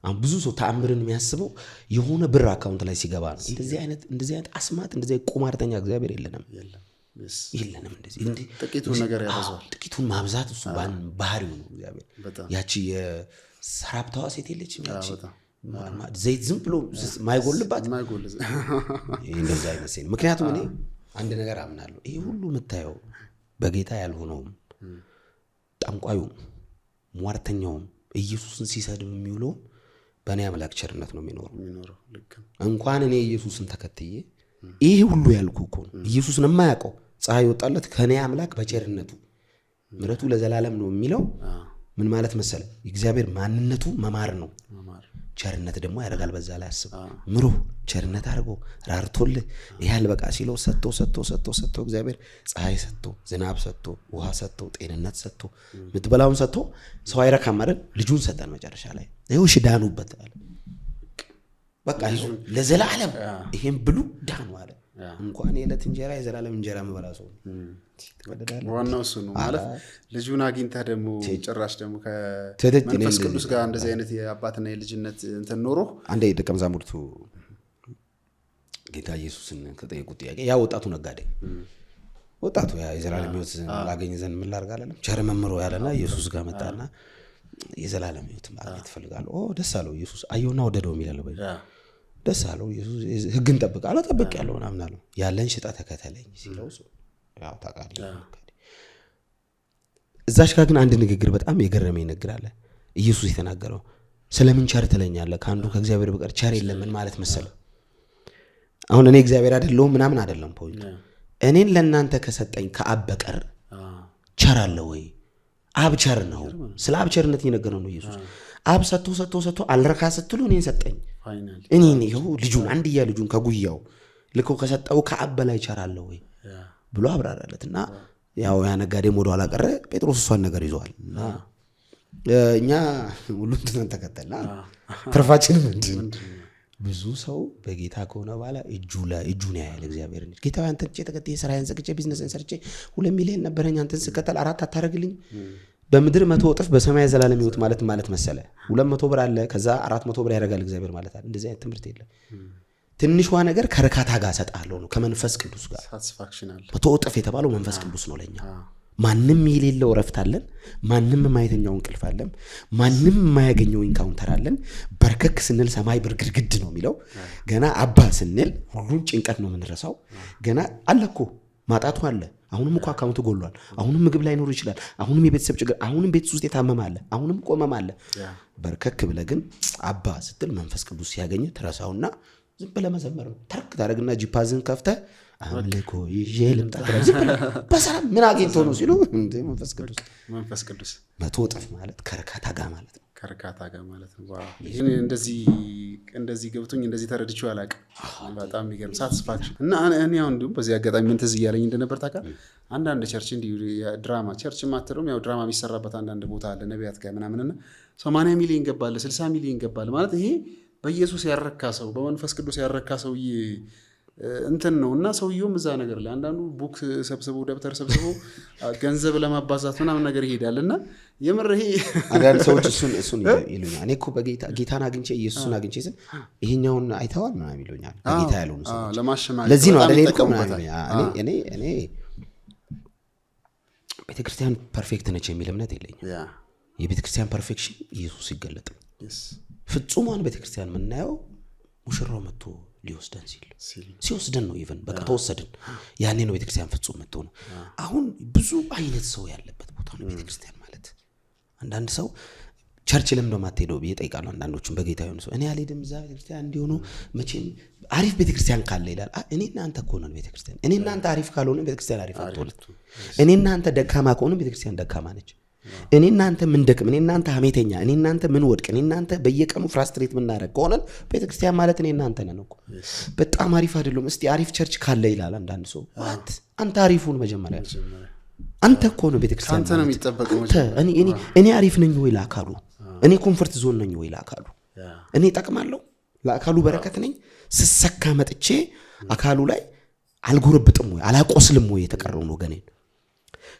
አሁን ብዙ ሰው ተአምርን የሚያስበው የሆነ ብር አካውንት ላይ ሲገባ ነው። እንደዚህ አይነት አስማት እንደዚህ ቁማርተኛ እግዚአብሔር የለንም። እንደዚህ ጥቂቱን ነገር ያበዛዋል። ጥቂቱን ማብዛት እሱ ባህሪው ነው እግዚአብሔር። ያቺ የሰራፕታዋ ሴት የለችም ያቺ ዘይት ዝም ብሎ ማይጎልባት እንደዛ አይነት ሴት። ምክንያቱም እኔ አንድ ነገር አምናለሁ፣ ይሄ ሁሉ የምታየው በጌታ ያልሆነውም ጠንቋዩም ሟርተኛውም ኢየሱስን ሲሰድብ የሚውለው በእኔ አምላክ ቸርነት ነው የሚኖረው። እንኳን እኔ ኢየሱስን ተከትዬ ይሄ ሁሉ ያልኩ እኮ ነው። ኢየሱስን የማያውቀው ፀሐይ ወጣለት ከእኔ አምላክ በቸርነቱ ምሕረቱ ለዘላለም ነው የሚለው ምን ማለት መሰለ? እግዚአብሔር ማንነቱ መማር ነው። ቸርነት ደግሞ ያደርጋል። በዛ ላይ አስብ። ምሮ ቸርነት አድርጎ ራርቶልህ ይያል በቃ ሲለው ሰጥቶ እግዚአብሔር ፀሐይ ሰጥቶ ዝናብ ሰጥቶ ውሃ ሰጥቶ ጤንነት ሰጥቶ ምትበላውን ሰጥቶ ሰው አይረካም አይደል? ልጁን ሰጠን መጨረሻ ላይ ይኸው ዳኑበት አለ። በቃ ለዘላለም ይሄን ብሉ ዳኑ አለ። እንኳን የዕለት እንጀራ የዘላለም እንጀራ መበላ ሰው ዋናው እሱ ነው ማለት። ልጁን አግኝተህ ደግሞ ጭራሽ ደግሞ ከመንፈስ ቅዱስ ጋር እንደዚህ አይነት የአባትና የልጅነት እንትን ኖሮ አንዴ ደቀ መዛሙርቱ ጌታ ኢየሱስን ከጠየቁት ጥያቄ ያ ወጣቱ ነጋዴ ወጣቱ ያ የዘላለም ሕይወት ላገኝ ዘንድ ምን ላድርግ አለ። ቸር መምህር ያለና ኢየሱስ ጋር መጣና የዘላለም ሕይወት ማግኘት እፈልጋለሁ። ደስ አለው ኢየሱስ አየውና ወደደው የሚለው ደስ አለው ኢየሱስ። ሕግን ጠብቅ አለው። ጠብቅ ያለው ምናምን አለው። ያለን ሽጣ ተከተለኝ ሲለው ያው ታውቃለህ። እዛች ጋር ግን አንድ ንግግር በጣም የገረመኝ ንግግር አለ ኢየሱስ የተናገረው። ስለምን ቸር ትለኛለህ? ከአንዱ ከእግዚአብሔር በቀር ቸር የለም። ምን ማለት መሰለህ? አሁን እኔ እግዚአብሔር አይደለሁም ምናምን አይደለም ፖይንቱ። እኔን ለእናንተ ከሰጠኝ ከአብ በቀር ቸር አለ ወይ? አብ ቸር ነው። ስለ አብ ቸርነት እየነገረው ነው ኢየሱስ። አብ ሰጥቶ አልረካ ስትሉ እኔን ሰጠኝ። እኔን ይኸው ልጁን አንድያ ልጁን ከጉያው ልኮ ከሰጠው ከአብ በላይ ቸር አለ ወይ ብሎ አብራራለት። እና ያው ያ ነጋዴም ወደ ኋላ ቀረ። ጴጥሮስ እሷን ነገር ይዘዋል። እና እኛ ሁሉም ትተን ተከተልና ትርፋችን ምንድን? ብዙ ሰው በጌታ ከሆነ በኋላ እጁን ያያል እግዚአብሔር እንጂ ጌታ አንተ ተከትዬ ስራዬን ዘግቼ ቢዝነስን ሰርቼ 2 ሚሊዮን ነበረኝ አንተን ስከተል 4 አታረግልኝ? በምድር 100 እጥፍ በሰማይ ዘላለም ሕይወት ማለት መሰለ 200 ብር አለ ከዛ 400 ብር ያደርጋል እግዚአብሔር ማለት አይደል? እንደዚህ አይነት ትምህርት የለም። ትንሿ ነገር ከርካታ ጋር ሰጣለው ነው ከመንፈስ ቅዱስ ጋር ሳቲስፋክሽን አለ። 100 እጥፍ የተባለው መንፈስ ቅዱስ ነው ለኛ። ማንም የሌለው ረፍት አለን። ማንም የማይተኛው እንቅልፍ አለን። ማንም የማያገኘው ኢንካውንተር አለን። በርከክ ስንል ሰማይ ብርግድግድ ነው የሚለው። ገና አባ ስንል ሁሉን ጭንቀት ነው የምንረሳው። ገና አለኮ ማጣቱ አለ። አሁንም እኮ አካውንቱ ጎሏል። አሁንም ምግብ ላይ ኖር ይችላል። አሁንም የቤተሰብ ችግር፣ አሁንም ቤት ውስጥ የታመመ አለ። አሁንም ቆመም አለ። በርከክ ብለህ ግን አባ ስትል መንፈስ ቅዱስ ሲያገኝ ትረሳውና ዝም ብለህ መዘመር ነው። ተርክ ታደርግና ጂፓዝን ከፍተህ አምልኮ ይዤ ልምጣ በሰላም ምን አግኝቶ ነው ሲሉ መንፈስ ቅዱስ 100 እጥፍ ማለት ከርካታ ጋር ማለት ነው። ከርካታ ጋር ማለት ነው። ዋው! ይሄን እንደዚህ ገብቶኝ እንደዚህ ተረድቼው አላውቅም። በጣም የሚገርም ሳቲስፋክሽን እና እኔ አሁን እንዲሁም በዚህ አጋጣሚ ምን ትዝ እያለኝ እንደነበር ታውቃለህ? አንዳንድ ቸርች እንዲሁ ድራማ ቸርች ማተሩም ያው ድራማ የሚሰራበት አንዳንድ ቦታ አለ ነቢያት ጋር ምናምንና 80 ሚሊዮን ገባለ 60 ሚሊዮን ገባለ ማለት ይሄ በኢየሱስ ያረካ ሰው በመንፈስ ቅዱስ ያረካ ሰውዬ እንትን ነው። እና ሰውየውም እዛ ነገር ላይ አንዳንዱ ቡክ ሰብስቦ ደብተር ሰብስቦ ገንዘብ ለማባዛት ምናምን ነገር ይሄዳል። እና የምር ይሄ አንዳንድ ሰዎች እሱን ይሉኛል። እኔ እኮ ጌታን አግኝቼ ኢየሱስን አግኝቼ ስል ይሄኛውን አይተዋል ምናምን ይሉኛል። በጌታ ያልሆኑ ሰዎች ለማሸማገል ለዚህ ነው አይደል እኮ ምናምን እኔ ቤተክርስቲያን ፐርፌክት ነች የሚል እምነት የለኝም። የቤተክርስቲያን ፐርፌክሽን ኢየሱስ ሲገለጥ ፍጹሟን ቤተክርስቲያን የምናየው ሙሽራው መጥቶ ሊወስደን ሲወስደን ነው። ኢቭን በቃ ተወሰድን ያኔ ነው ቤተክርስቲያን ፍጹም መጥቶ ነው። አሁን ብዙ አይነት ሰው ያለበት ቦታ ነው ቤተክርስቲያን ማለት። አንዳንድ ሰው ቸርች ለምን ነው የማትሄደው ብዬ እጠይቃለሁ። አንዳንዶቹም በጌታ የሆኑ ሰው እኔ አልሄድም እዛ ቤተክርስቲያን እንዲሆኑ መቼም አሪፍ ቤተክርስቲያን ካለ ይላል። እኔ እናንተ እኮ ነን ቤተክርስቲያን። እኔ እናንተ አሪፍ ካልሆነ ቤተክርስቲያን አሪፍ አትሆንም። እኔ እናንተ ደካማ ከሆነ ቤተክርስቲያን ደካማ ነች። እኔ እናንተ ምን ደክም፣ እኔ እናንተ ሀሜተኛ፣ እኔ እናንተ ምን ወድቅ፣ እኔ እናንተ በየቀኑ ፍራስትሬት ምናረግ ከሆነ ቤተክርስቲያን ማለት እኔ እናንተ ነን እኮ። በጣም አሪፍ አይደለም። እስቲ አሪፍ ቸርች ካለ ይላል አንዳንድ ሰው። አንተ አሪፉን መጀመሪያ አንተ እኮ ነው ቤተክርስቲያን ካንተ ነው የሚጠበቀው። እኔ አሪፍ ነኝ ወይ ለአካሉ? እኔ ኮምፎርት ዞን ነኝ ወይ ለአካሉ? እኔ እጠቅማለሁ ለአካሉ? በረከት ነኝ? ስሰካ መጥቼ አካሉ ላይ አልጎረብጥም ወይ አላቆስልም ወይ የተቀረውን ወገኔን?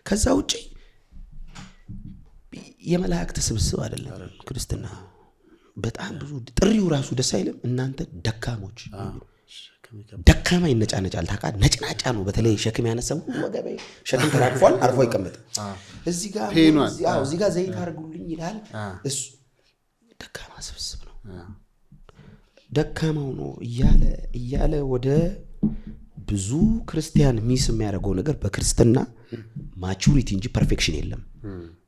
ከዛ ውጪ የመላእክት ስብስብ አይደለም ክርስትና። በጣም ብዙ ጥሪው ራሱ ደስ አይልም። እናንተ ደካሞች፣ ደካማ ይነጫነጫል። ታውቃለህ፣ ነጭናጫ ነው። በተለይ ሸክም ያነሳው ወገቤ ሸክም ተራግፏል፣ አርፎ ይቀመጥ። እዚህ ጋር ዘይት አድርጉልኝ ይላል። እሱ ደካማ ስብስብ ነው። ደካማው ነው እያለ ወደ ብዙ ክርስቲያን ሚስ የሚያደርገው ነገር በክርስትና ማቹሪቲ እንጂ ፐርፌክሽን የለም።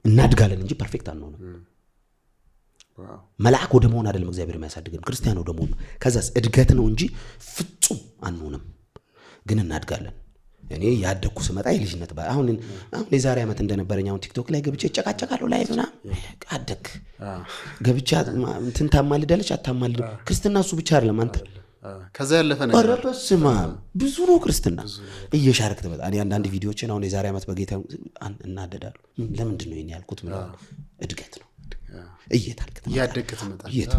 እናድጋለን እንጂ ፐርፌክት አንሆንም። መልአክ ወደ መሆን አይደለም እግዚአብሔር የሚያሳድገን፣ ክርስቲያን ወደ መሆን። ከዛስ እድገት ነው እንጂ ፍጹም አንሆንም፣ ግን እናድጋለን። እኔ ያደግኩ ስመጣ የልጅነት አሁን የዛሬ ዓመት እንደነበረኝ አሁን ቲክቶክ ላይ ገብቼ እጨቃጨቃለሁ ላይ ምናምን አደግ ገብቼ እንትን ታማልዳለች አታማልድ። ክርስትና እሱ ብቻ አይደለም። አንተ ከዛ ያለፈ ነገር በስማ ብዙ ነው ክርስትና። እየሻረክ ትመጣ። እኔ አንዳንድ ቪዲዮዎችን አሁን የዛሬ ዓመት በጌታ እናደዳለሁ። ለምንድን ነው ይሄን ያልኩት? ምናምን እድገት ነው። እየታልክ ያደግክ ትመጣለህ።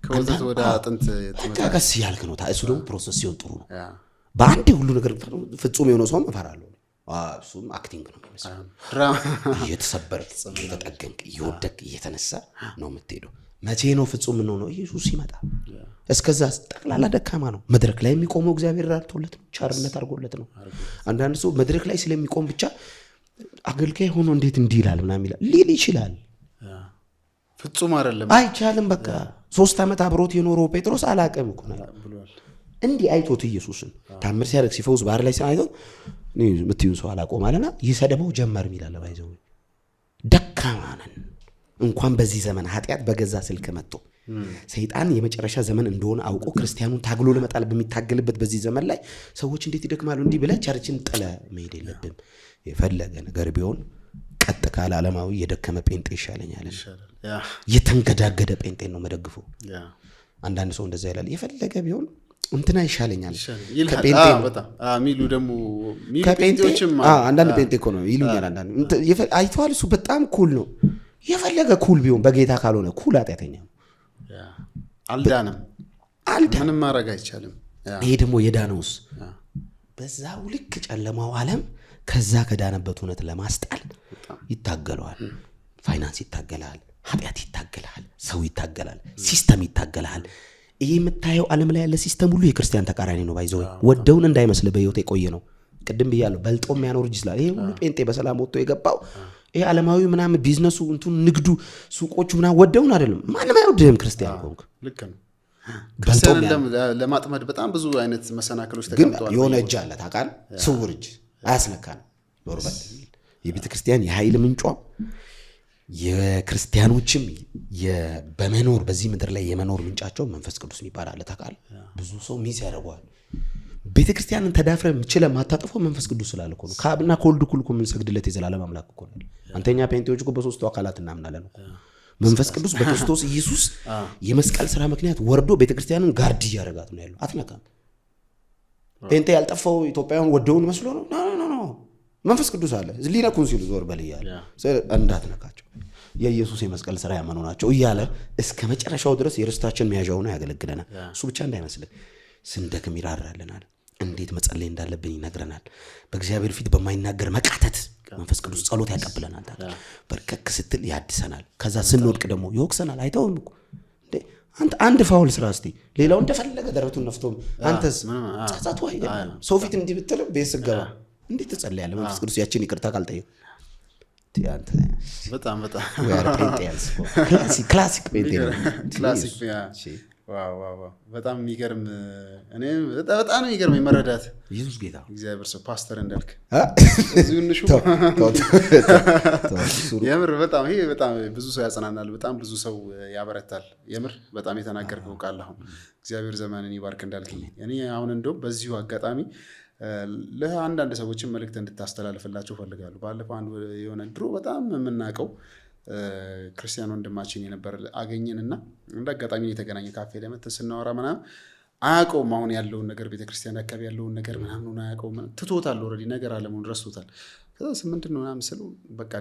ከወልደት ወደ አጥንት ትመጣለህ። ቀስ ያልክ ነው። እሱ ደግሞ ፕሮሰስ ሲሆን ጥሩ ነው። በአንድ ሁሉ ነገር ፍጹም የሆነ ሰው እፈራለሁ። እሱም አክቲንግ ነው የሚመስለው። እየተሰበርክ እየተጠገንክ እየወደቅክ እየተነሳ ነው የምትሄደው። መቼ ነው ፍጹም ምን ነው? ኢየሱስ ሲመጣ። እስከዛ ጠቅላላ ደካማ ነው። መድረክ ላይ የሚቆመው እግዚአብሔር ራርቶለት ነው፣ ቻርነት አድርጎለት ነው። አንዳንድ ሰው መድረክ ላይ ስለሚቆም ብቻ አገልጋይ ሆኖ እንዴት እንዲህ ይላል ምናምን ይላል ሊል ይችላል። ፍጹም አይደለም፣ አይቻልም። በቃ 3 ዓመት አብሮት የኖረው ጴጥሮስ አላቀም እኮ ነው እንዲህ አይቶት ኢየሱስን ታምር ሲያደርግ ሲፈውስ ባህር ላይ አይቶት ምትዩን ሰው አላቆም አለና ይሰደበው ጀመር ይላል። ባይዘው ደካማ ነን። እንኳን በዚህ ዘመን ኃጢአት በገዛ ስልክ መጥቶ ሰይጣን የመጨረሻ ዘመን እንደሆነ አውቆ ክርስቲያኑን ታግሎ ለመጣል በሚታገልበት በዚህ ዘመን ላይ ሰዎች እንዴት ይደክማሉ? እንዲህ ብለህ ቸርችን ጥለ መሄድ የለብም። የፈለገ ነገር ቢሆን ቀጥ ካለ ዓለማዊ የደከመ ጴንጤ ይሻለኛል። የተንገዳገደ ጴንጤን ነው መደግፈው። አንዳንድ ሰው እንደዛ ይላል። የፈለገ ቢሆን እንትና ይሻለኛል ከጴንጤ በጣም ሚሉ ደግሞ ከጴንጤዎችም አንዳንድ ጴንጤ እኮ ነው ይሉኛል። አንዳንድ አይተዋል። እሱ በጣም ኩል ነው። የፈለገ ኩል ቢሆን በጌታ ካልሆነ ኩል ኃጢአተኛ አልዳንም። ምንም ማድረግ አይቻልም። ይሄ ደግሞ የዳነውስ በዛው ልክ ጨለማው ዓለም ከዛ ከዳነበት እውነት ለማስጣል ይታገለዋል። ፋይናንስ ይታገላል፣ ኃጢአት ይታገላል፣ ሰው ይታገላል፣ ሲስተም ይታገላል። ይሄ የምታየው ዓለም ላይ ያለ ሲስተም ሁሉ የክርስቲያን ተቃራኒ ነው። ባይዘው ወደውን እንዳይመስል በህይወት የቆየ ነው። ቅድም ብያለሁ፣ በልጦ የሚያኖር ይችላል። ይሄ ሁሉ ጴንጤ በሰላም ወጥቶ የገባው ይሄ ዓለማዊ ምናምን ቢዝነሱ እንቱን ንግዱ ሱቆቹ ምናምን ወደውን አይደለም። ማንም አይወድህም ክርስቲያን ሆንክ። ልክ ነው። ክርስቲያንን ለማጥመድ በጣም ብዙ አይነት መሰናክሎች ተቀምጠዋል። የሆነ እጅ አለ ታውቃለህ፣ ስውር እጅ አያስነካን ኖርበል የቤተ ክርስቲያን የኃይል ምንጯ የክርስቲያኖችም በመኖር በዚህ ምድር ላይ የመኖር ምንጫቸው መንፈስ ቅዱስ የሚባል አለ ታውቃለህ። ብዙ ሰው ሚስ ያደርገዋል። ቤተ ክርስቲያንን ተዳፍረ የምችለው ማታጠፈው መንፈስ ቅዱስ ስላለ እኮ ነው። ከአብና ከወልድ እኩል እኮ የምንሰግድለት የዘላለም አምላክ እኮ ነው። አንተኛ ጴንጤዎች እኮ በሶስቱ አካላት እናምናለን እኮ። መንፈስ ቅዱስ በክርስቶስ ኢየሱስ የመስቀል ስራ ምክንያት ወርዶ ቤተ ክርስቲያንን ጋርድ እያደረጋት ነው ያለው። አትነካም። ጴንጤ ያልጠፋው ኢትዮጵያውያን ወደውን መስሎ ነው። ኖ መንፈስ ቅዱስ አለ። ሊነኩን ሲሉ ዞር በል እያለ እንዳትነካቸው የኢየሱስ የመስቀል ስራ ያመኑ ናቸው እያለ እስከ መጨረሻው ድረስ የርስታችን መያዣ ሆኖ ያገለግለናል። እሱ ብቻ እንዳይመስልህ ስንደክም ይራራልናል። እንዴት መጸለይ እንዳለብን ይነግረናል። በእግዚአብሔር ፊት በማይናገር መቃተት መንፈስ ቅዱስ ጸሎት ያቀብለናል። በርከክ ስትል ያድሰናል። ከዛ ስንወድቅ ደግሞ ይወቅሰናል። አይተውም እኮ አንተ አንድ ፋውል ስራ እስቲ ሌላው እንደፈለገ ደረቱን ነፍቶ አንተስ ጻጻቱ አይደለም። ሰው ፊት እንዲህ ብትልም ቤት ስገባ እንዴት ትጸልያለህ? መንፈስ ቅዱስ ያችን ይቅርታ ካልጠየቅ አንተ በጣም ክላሲክ ጴንጤ ነው። ክላሲክ ዋው በጣም የሚገርም እኔ በጣም የሚገርም መረዳት ኢየሱስ ጌታ እግዚአብሔር ሰው ፓስተር እንዳልክ እዚሁ እንሹ የምር በጣም ይሄ በጣም ብዙ ሰው ያጸናናል። በጣም ብዙ ሰው ያበረታል። የምር በጣም የተናገርከው ቃል አሁን እግዚአብሔር ዘመንን ይባርክ እንዳልከኝ እኔ አሁን እንደውም በዚሁ አጋጣሚ ለአንዳንድ ሰዎችን መልእክት እንድታስተላልፍላቸው ፈልጋለሁ። ባለፈው አንድ የሆነ ድሮ በጣም የምናውቀው ክርስቲያን ወንድማችን የነበር አገኘንና እንደ አጋጣሚ የተገናኘ ካፌ ላይ መተን ስናወራ ምናምን አያውቀውም አሁን ያለውን ነገር ቤተክርስቲያን አካባቢ ያለውን ነገር ምናምን አያውቀውም። ትቶታል፣ ኦልሬዲ ነገር አለመሆን ረስቶታል። ከዛ 8 ነው ምናምን ስለው በቃ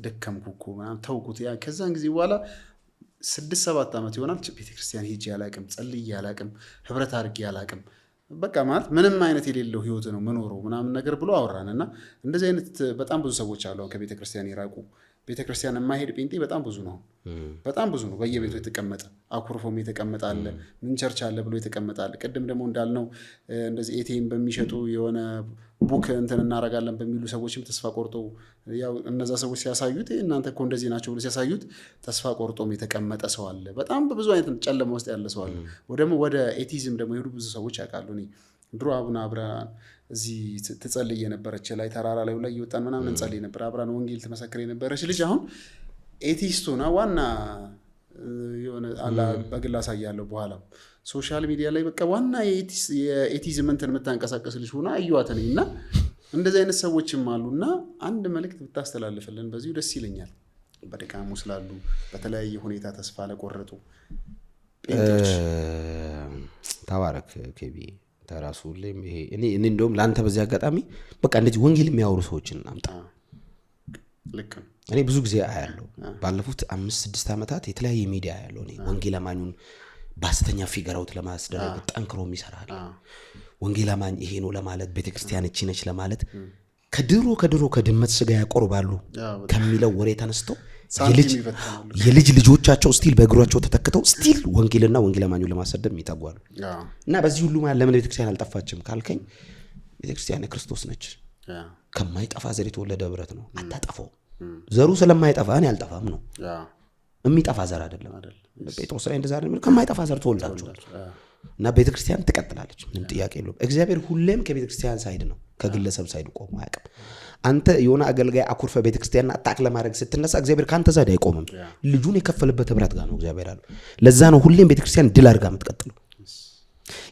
ደከምኩ እኮ ምናምን ተውኩት። ከዛን ጊዜ በኋላ 6-7 ዓመት ይሆናል ቤተክርስቲያን ሄጄ አላቅም፣ ጸልዬ አላቅም፣ ህብረት አድርጌ አላቅም። በቃ ማለት ምንም አይነት የሌለው ህይወት ነው መኖረው ምናምን ነገር ብሎ አወራን። እና እንደዚህ አይነት በጣም ብዙ ሰዎች አሉ ከቤተክርስቲያን የራቁ። ቤተክርስቲያን የማይሄድ ጴንጤ በጣም ብዙ ነው፣ በጣም ብዙ ነው። በየቤቱ የተቀመጠ አኩርፎም የተቀመጠ አለ፣ ምን ቸርች አለ ብሎ የተቀመጠ አለ። ቅድም ደግሞ እንዳልነው እንደዚህ ኤቲኤም በሚሸጡ የሆነ ቡክ እንትን እናረጋለን በሚሉ ሰዎችም ተስፋ ቆርጦ ያው እነዛ ሰዎች ሲያሳዩት እናንተ እኮ እንደዚህ ናቸው ብሎ ሲያሳዩት ተስፋ ቆርጦም የተቀመጠ ሰው አለ። በጣም በብዙ አይነት ጨለማ ውስጥ ያለ ሰው አለ። ደግሞ ወደ ኤቲዝም ደግሞ የሄዱ ብዙ ሰዎች ያውቃሉ። እኔ ድሮ አቡነ አብርሃን እዚህ ትጸልይ የነበረች ላይ ተራራ ላይ ላይ እየወጣን ምናምን እንጸልይ ነበር። አብራን ወንጌል ትመሰክር የነበረች ልጅ አሁን ኤቲስት ሆና ዋና የሆነ አላ በግል አሳያለሁ በኋላ ሶሻል ሚዲያ ላይ በቃ ዋና የኤቲዝም እንትን የምታንቀሳቀስ ልጅ ሆና አየኋት ነኝ። እና እንደዚህ አይነት ሰዎችም አሉና አንድ መልእክት ብታስተላልፍልን በዚሁ ደስ ይለኛል። በድካሙ ስላሉ በተለያየ ሁኔታ ተስፋ ለቆረጡ ጴንጤዎች። ተባረክ ኬቢ ተራሱ ለም ይሄ እኔ እንደውም ላንተ በዚህ አጋጣሚ በቃ እንደዚህ ወንጌል የሚያወሩ ሰዎችን አምጣ። ልክ ነው። እኔ ብዙ ጊዜ አያለሁ ባለፉት 5-6 ዓመታት የተለያየ ሚዲያ ያለው እኔ ወንጌል አማኙን ባስተኛ ፊገር አውት ለማስደረግ ጠንክሮ ይሰራል። ወንጌል አማኝ ይሄ ነው ለማለት ቤተክርስቲያን እቺ ነች ለማለት ከድሮ ከድመት ስጋ ያቆርባሉ ከሚለው ወሬ ተነስተው የልጅ ልጆቻቸው ስቲል በእግሯቸው ተተክተው ስቲል ወንጌልና ወንጌል አማኙን ለማሰደብ ይታጓሉ። እና በዚህ ሁሉ ማለት ለምን ቤተክርስቲያን አልጠፋችም ካልከኝ ቤተክርስቲያን ክርስቶስ ነች። ከማይጠፋ ዘር የተወለደ ህብረት ነው። አታጠፋው። ዘሩ ስለማይጠፋ እኔ አልጠፋም ነው። የሚጠፋ ዘር አይደለም። ጴጥሮስ ላይ እንደዛ አይደለም። ከማይጠፋ ዘር ተወልዳችኋል እና ቤተክርስቲያን ትቀጥላለች። ምንም ጥያቄ የለውም። እግዚአብሔር ሁሌም ከቤተክርስቲያን ሳይድ ነው፣ ከግለሰብ ሳይድ ቆሞ አያውቅም። አንተ የሆነ አገልጋይ አኩርፈ ቤተክርስቲያንና አታክ ለማድረግ ስትነሳ እግዚአብሔር ካንተ ዘንድ አይቆምም። ልጁን የከፈለበት ህብረት ጋር ነው እግዚአብሔር አለ። ለዛ ነው ሁሌም ቤተክርስቲያን ድል አድርጋ የምትቀጥለው።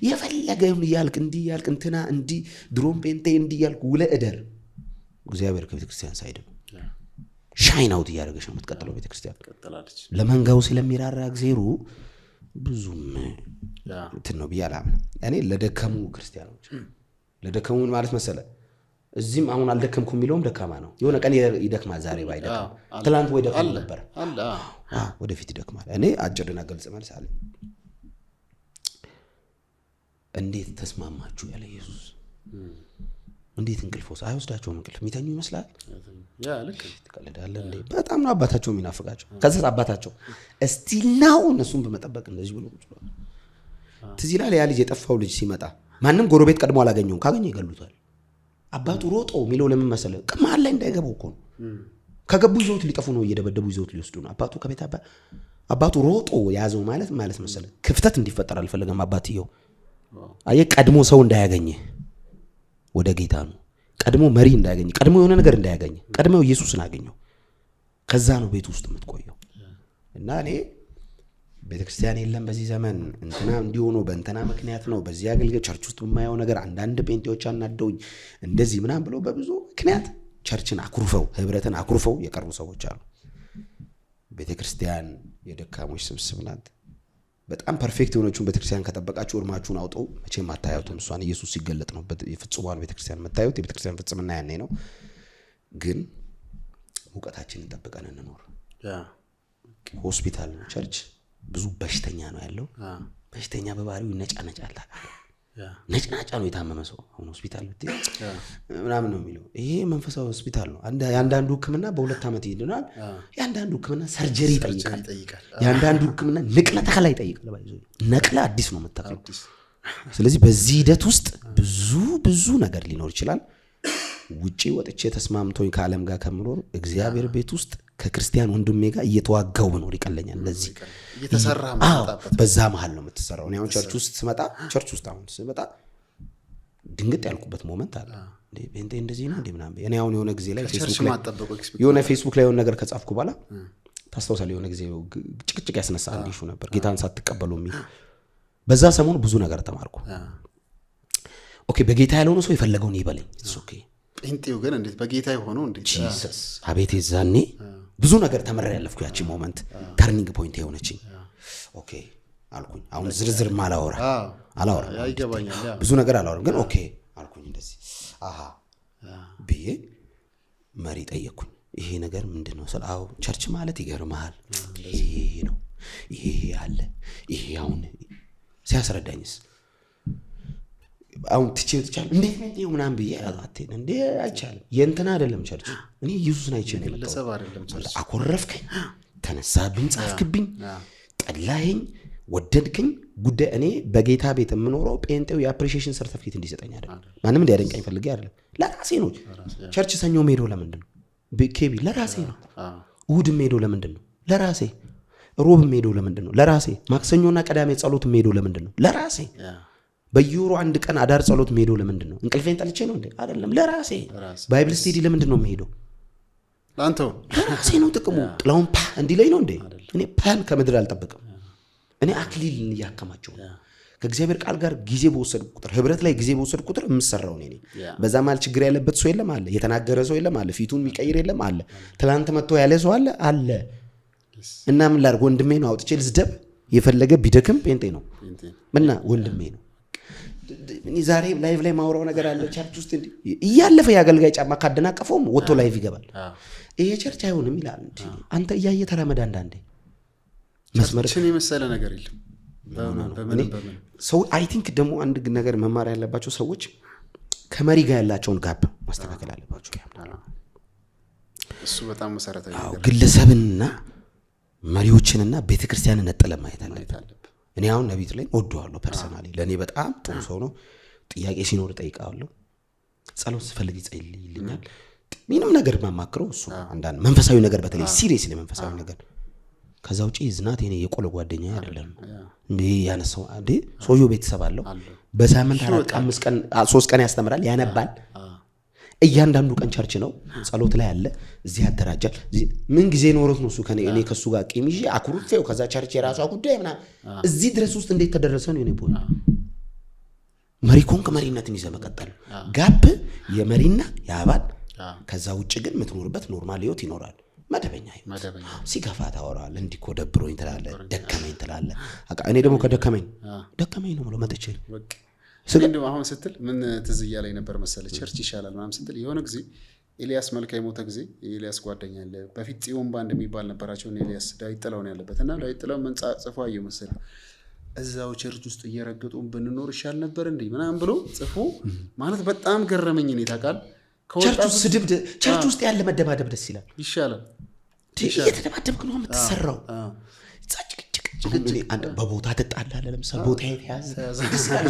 የፈለገውን ያልክ እንዲህ ያልክ እንትና እንዲህ ድሮም ጴንጤ እንዲህ ያልክ ውለ እደር፣ እግዚአብሔር ከቤተክርስቲያን ሳይድ ነው። ሻይን አውት እያደረገች ነው የምትቀጥለው ቤተክርስቲያን። ለመንጋው ስለሚራራ እግዚአብሔሩ ብዙም እንትን ነው ብዬ አላምንም። እኔ ለደከሙ ክርስቲያኖች ለደከሙ ማለት መሰለ እዚህም አሁን አልደከምኩም የሚለውም ደካማ ነው። የሆነ ቀን ይደክማል። ዛሬ ባይደክም ትላንት ወይ ደክሞ ነበር፣ ወደፊት ይደክማል። እኔ አጭርና ግልጽ መልስ አለኝ። እንዴት ተስማማችሁ ያለ ኢየሱስ እንዴት እንቅልፎስ አይወስዳቸውም? እንቅልፍ የሚተኙ ይመስላል። ልክ ትቀልዳለህ እንዴ? በጣም ነው አባታቸው የሚናፍቃቸው። ከዛ አባታቸው እስቲል ነው እነሱን በመጠበቅ እንደዚህ ብሎ ቁጭ ብሏል። ትዝ ይላል ያ ልጅ የጠፋው ልጅ ሲመጣ ማንም ጎረቤት ቀድሞ አላገኘውም። ካገኘ ይገሉታል። አባቱ ሮጦ የሚለው ለምን መሰለህ? ከመሀል ላይ እንዳይገቡ እኮ ነው። ከገቡ ይዘውት ሊጠፉ ነው፣ እየደበደቡ ይዘውት ሊወስዱ ነው። አባቱ ከቤት አባቱ ሮጦ ያዘው ማለት መሰለህ? ክፍተት እንዲፈጠር አልፈለገም አባትየው። አየህ፣ ቀድሞ ሰው እንዳያገኝ ወደ ጌታ ነው። ቀድሞ መሪ እንዳያገኝ፣ ቀድሞ የሆነ ነገር እንዳያገኝ፣ ቀድሞ ኢየሱስን አገኘው። ከዛ ነው ቤት ውስጥ የምትቆየው። እና እኔ ቤተክርስቲያን የለም በዚህ ዘመን እንትና እንዲሆኑ በእንትና ምክንያት ነው በዚህ አገልግሎት ቸርች ውስጥ የማየው ነገር አንዳንድ ጴንጤዎች አናደውኝ እንደዚህ ምናምን ብለው በብዙ ምክንያት ቸርችን አኩርፈው ህብረትን አኩርፈው የቀሩ ሰዎች አሉ። ቤተክርስቲያን የደካሞች ስብስብ ናት። በጣም ፐርፌክት የሆነችውን ቤተክርስቲያን ከጠበቃችሁ እርማችሁን አውጡ። መቼም አታዩትም። እሷን ኢየሱስ ሲገለጥ ነው የፍጹሟን ቤተክርስቲያን መታዩት። የቤተክርስቲያን ፍጽምና ያኔ ነው። ግን ሙቀታችንን ጠብቀን እንኖር። ሆስፒታል ነው ቸርች ብዙ በሽተኛ ነው ያለው። በሽተኛ በባህሪው ነጫነጫል። ነጭናጫ ነው የታመመ ሰው። አሁን ሆስፒታል ብትይ ምናምን ነው የሚለው። ይሄ መንፈሳዊ ሆስፒታል ነው። አንዳንዱ ህክምና በ2 ዓመት ይድናል። የአንዳንዱ ህክምና ሰርጀሪ ይጠይቃል። የአንዳንዱ ህክምና ንቅለ ተከላ ይጠይቃል። ነቅለ አዲስ ነው የምትተክለው። ስለዚህ በዚህ ሂደት ውስጥ ብዙ ነገር ሊኖር ይችላል። ውጪ ወጥቼ ተስማምቶኝ ከዓለም ጋር ከምኖር እግዚአብሔር ቤት ውስጥ ከክርስቲያን ወንድሜ ጋር እየተዋጋው ብኖር ይቀለኛል። እንደዚህ እየተሰራ ማጣጣበት በዛ መሃል ነው የምትሰራው። እኔ አሁን ቸርች ውስጥ ስመጣ ድንግጥ ያልኩበት ሞመንት አለ። እንዴ ቤንቴ እንደዚህ ነው እንዴ ምናምን። እኔ አሁን የሆነ ጊዜ ላይ ፌስቡክ ላይ የሆነ ነገር ከጻፍኩ በኋላ ታስታውሳለህ? የሆነ ጊዜ ጭቅጭቅ ያስነሳ አንድ ኢሹ ነበር፣ ጌታን ሳትቀበሉ የሚል። በዛ ሰሞኑ ብዙ ነገር ተማርኩ። ኦኬ በጌታ ያልሆነ ሰው የፈለገውን ይበለኝ። ኦኬ ጴንጤው ግን እንዴት በጌታ የሆነው እንዴ? ጂሰስ አቤት! የዛኔ ብዙ ነገር ተመረረ ያለፍኩ ያቺ ሞመንት ተርኒንግ ፖይንት የሆነችኝ። ኦኬ አልኩኝ። አሁን ዝርዝር አላወራ ይገባኛል ብዙ ነገር አላወራም ግን ኦኬ አልኩኝ። እንደዚህ አሃ ብዬ መሪ ጠየቅኩኝ። ይሄ ነገር ምንድነው ስለ አው ቸርች ማለት ይገርማል ይሄ ነው ይሄ አለ ይሄ አሁን ሲያስረዳኝስ አሁን ትችልቻል እንዴት ነው ምናምን ብዬ አላቴን እንዴ አይቻልም የእንትና አይደለም ቸርች እኔ ኢየሱስን አይችልም ለሰብ አይደለም ቸርች አኮረፍከኝ ተነሳብኝ ጻፍክብኝ ጠላኸኝ ወደድከኝ ጉዳይ እኔ በጌታ ቤት የምኖረው ጴንጤው የአፕሪሺዬሽን ሰርቲፊኬት እንዲሰጠኝ አይደለም ማንንም እንዲያደንቀኝ ፈልጌ አይደለም ለራሴ ነው ቸርች ሰኞ ሜዶ ለምንድን ነው በኬቢ ለራሴ ነው እሁድ ሜዶ ለምንድን ነው ለራሴ ሮብ ሜዶ ለምንድን ነው ለራሴ ማክሰኞና ቀዳሜ ጸሎት ሜዶ ለምንድን ነው ለራሴ በየወሩ አንድ ቀን አዳር ጸሎት ሜዶ ለምንድን ነው እንቅልፌን ጠልቼ ነው እንዴ አይደለም ለራሴ ባይብል ስቴዲ ለምንድን ነው ሜዶ ላንተው ለራሴ ነው ጥቅሙ ጥላውን ፓ እንዲለኝ ነው እንዴ እኔ ፓን ከምድር አልጠብቅም እኔ አክሊል ያከማቸው ከእግዚአብሔር ቃል ጋር ጊዜ በወሰድ ቁጥር ህብረት ላይ ጊዜ በወሰድ ቁጥር የምሰራው ነኝ በዛ ማለት ችግር ያለበት ሰው የለም አለ የተናገረ ሰው የለም አለ ፊቱን የሚቀይር የለም አለ ትላንት መጥቶ ያለ ሰው አለ እና ምን ላድርግ ወንድሜ ነው አውጥቼ ልዝደብ የፈለገ ቢደክም ጴንጤ ነው እና ወንድሜ ነው እኔ ዛሬ ላይቭ ላይ ማውራው ነገር አለ ቸርች ውስጥ እንዴ እያለፈ ያገልጋይ ጫማ ካደናቀፈውም ወጥቶ ላይቭ ይገባል ይሄ ቸርች አይሆንም ይላል እንዴ አንተ እያየ ተራመዳ እንዳንዴ መስመርችን የመሰለ ነገር የለም በምን ሰው አይ ቲንክ ደግሞ አንድ ነገር መማር ያለባቸው ሰዎች ከመሪ ጋር ያላቸውን ጋፕ ማስተካከል አለባቸው እሱ በጣም መሰረታዊ ነገር ግለሰብንና መሪዎችንና ቤተክርስቲያንን ነጥለ ማየት አለበት እኔ አሁን ነብይት ላይ ወደዋለሁ ፐርሰናሊ ለኔ በጣም ጥሩ ሰው ነው ጥያቄ ሲኖር ጠይቃለሁ ጸሎት ስፈልግ ይጸልይልኛል ምንም ነገር ማማክረው እሱ አንዳንድ መንፈሳዊ ነገር በተለይ ሲሪየስሊ መንፈሳዊ ነገር ከዛ ውጪ ዝናት የኔ የቆለ ጓደኛ አይደለም እንዴ ያነሳው እንዴ ሶዮ ቤተሰብ አለው በሳምንት 4-5 ቀን 3 ቀን ያስተምራል ያነባል እያንዳንዱ ቀን ቸርች ነው ጸሎት ላይ አለ እዚህ ያደራጃል ምን ጊዜ ኖሮት ነው እሱ ከኔ እኔ ከሱ ጋር ቂምጂ አኩሩፌው ከዛ ቸርች የራሷ ጉዳይ ምና እዚህ ድረስ ውስጥ እንዴት ተደረሰ ነው የኔ ፖይንት መሪኮን ከመሪነትን ይዘ መቀጠል ጋፕ የመሪና ያባል ከዛ ውጪ ግን ምትኖርበት ኖርማል ህይወት ይኖራል መደበኛ ሲገፋ ታወራል እንዲኮ ደብሮኝ ተላለ ደከመኝ ተላለ አቃ እኔ ደግሞ ከደከመኝ ነው ብሎ መጥቼ ስለዚህ አሁን ስትል ምን ትዝያ ላይ ነበር መሰለ ቸርች ይሻላል ማም ስትል የሆነ ጊዜ ኤልያስ መልካ የሞተ ጊዜ ኤልያስ ጓደኛ አለ በፊት ጽዮን ባንድ የሚባል ነበራቸው ኤልያስ ዳዊት ጥላው ነው ያለበትና ዳዊት ጥላው መንጻ ጽፎ አየው መሰለ እዛው ቸርች ውስጥ እየረገጡን ብንኖር ይሻል ነበር እንዴ ምናም ብሎ ጽፎ ማለት በጣም ገረመኝ እኔ ታቃል ቸርች ውስጥ ያለ መደባደብ ደስ ይላል ይሻላል እየተደባደብክ ነው የምትሰራው አንተ በቦታ ተጣላለ ለምሳሌ ቦታ የተያዘ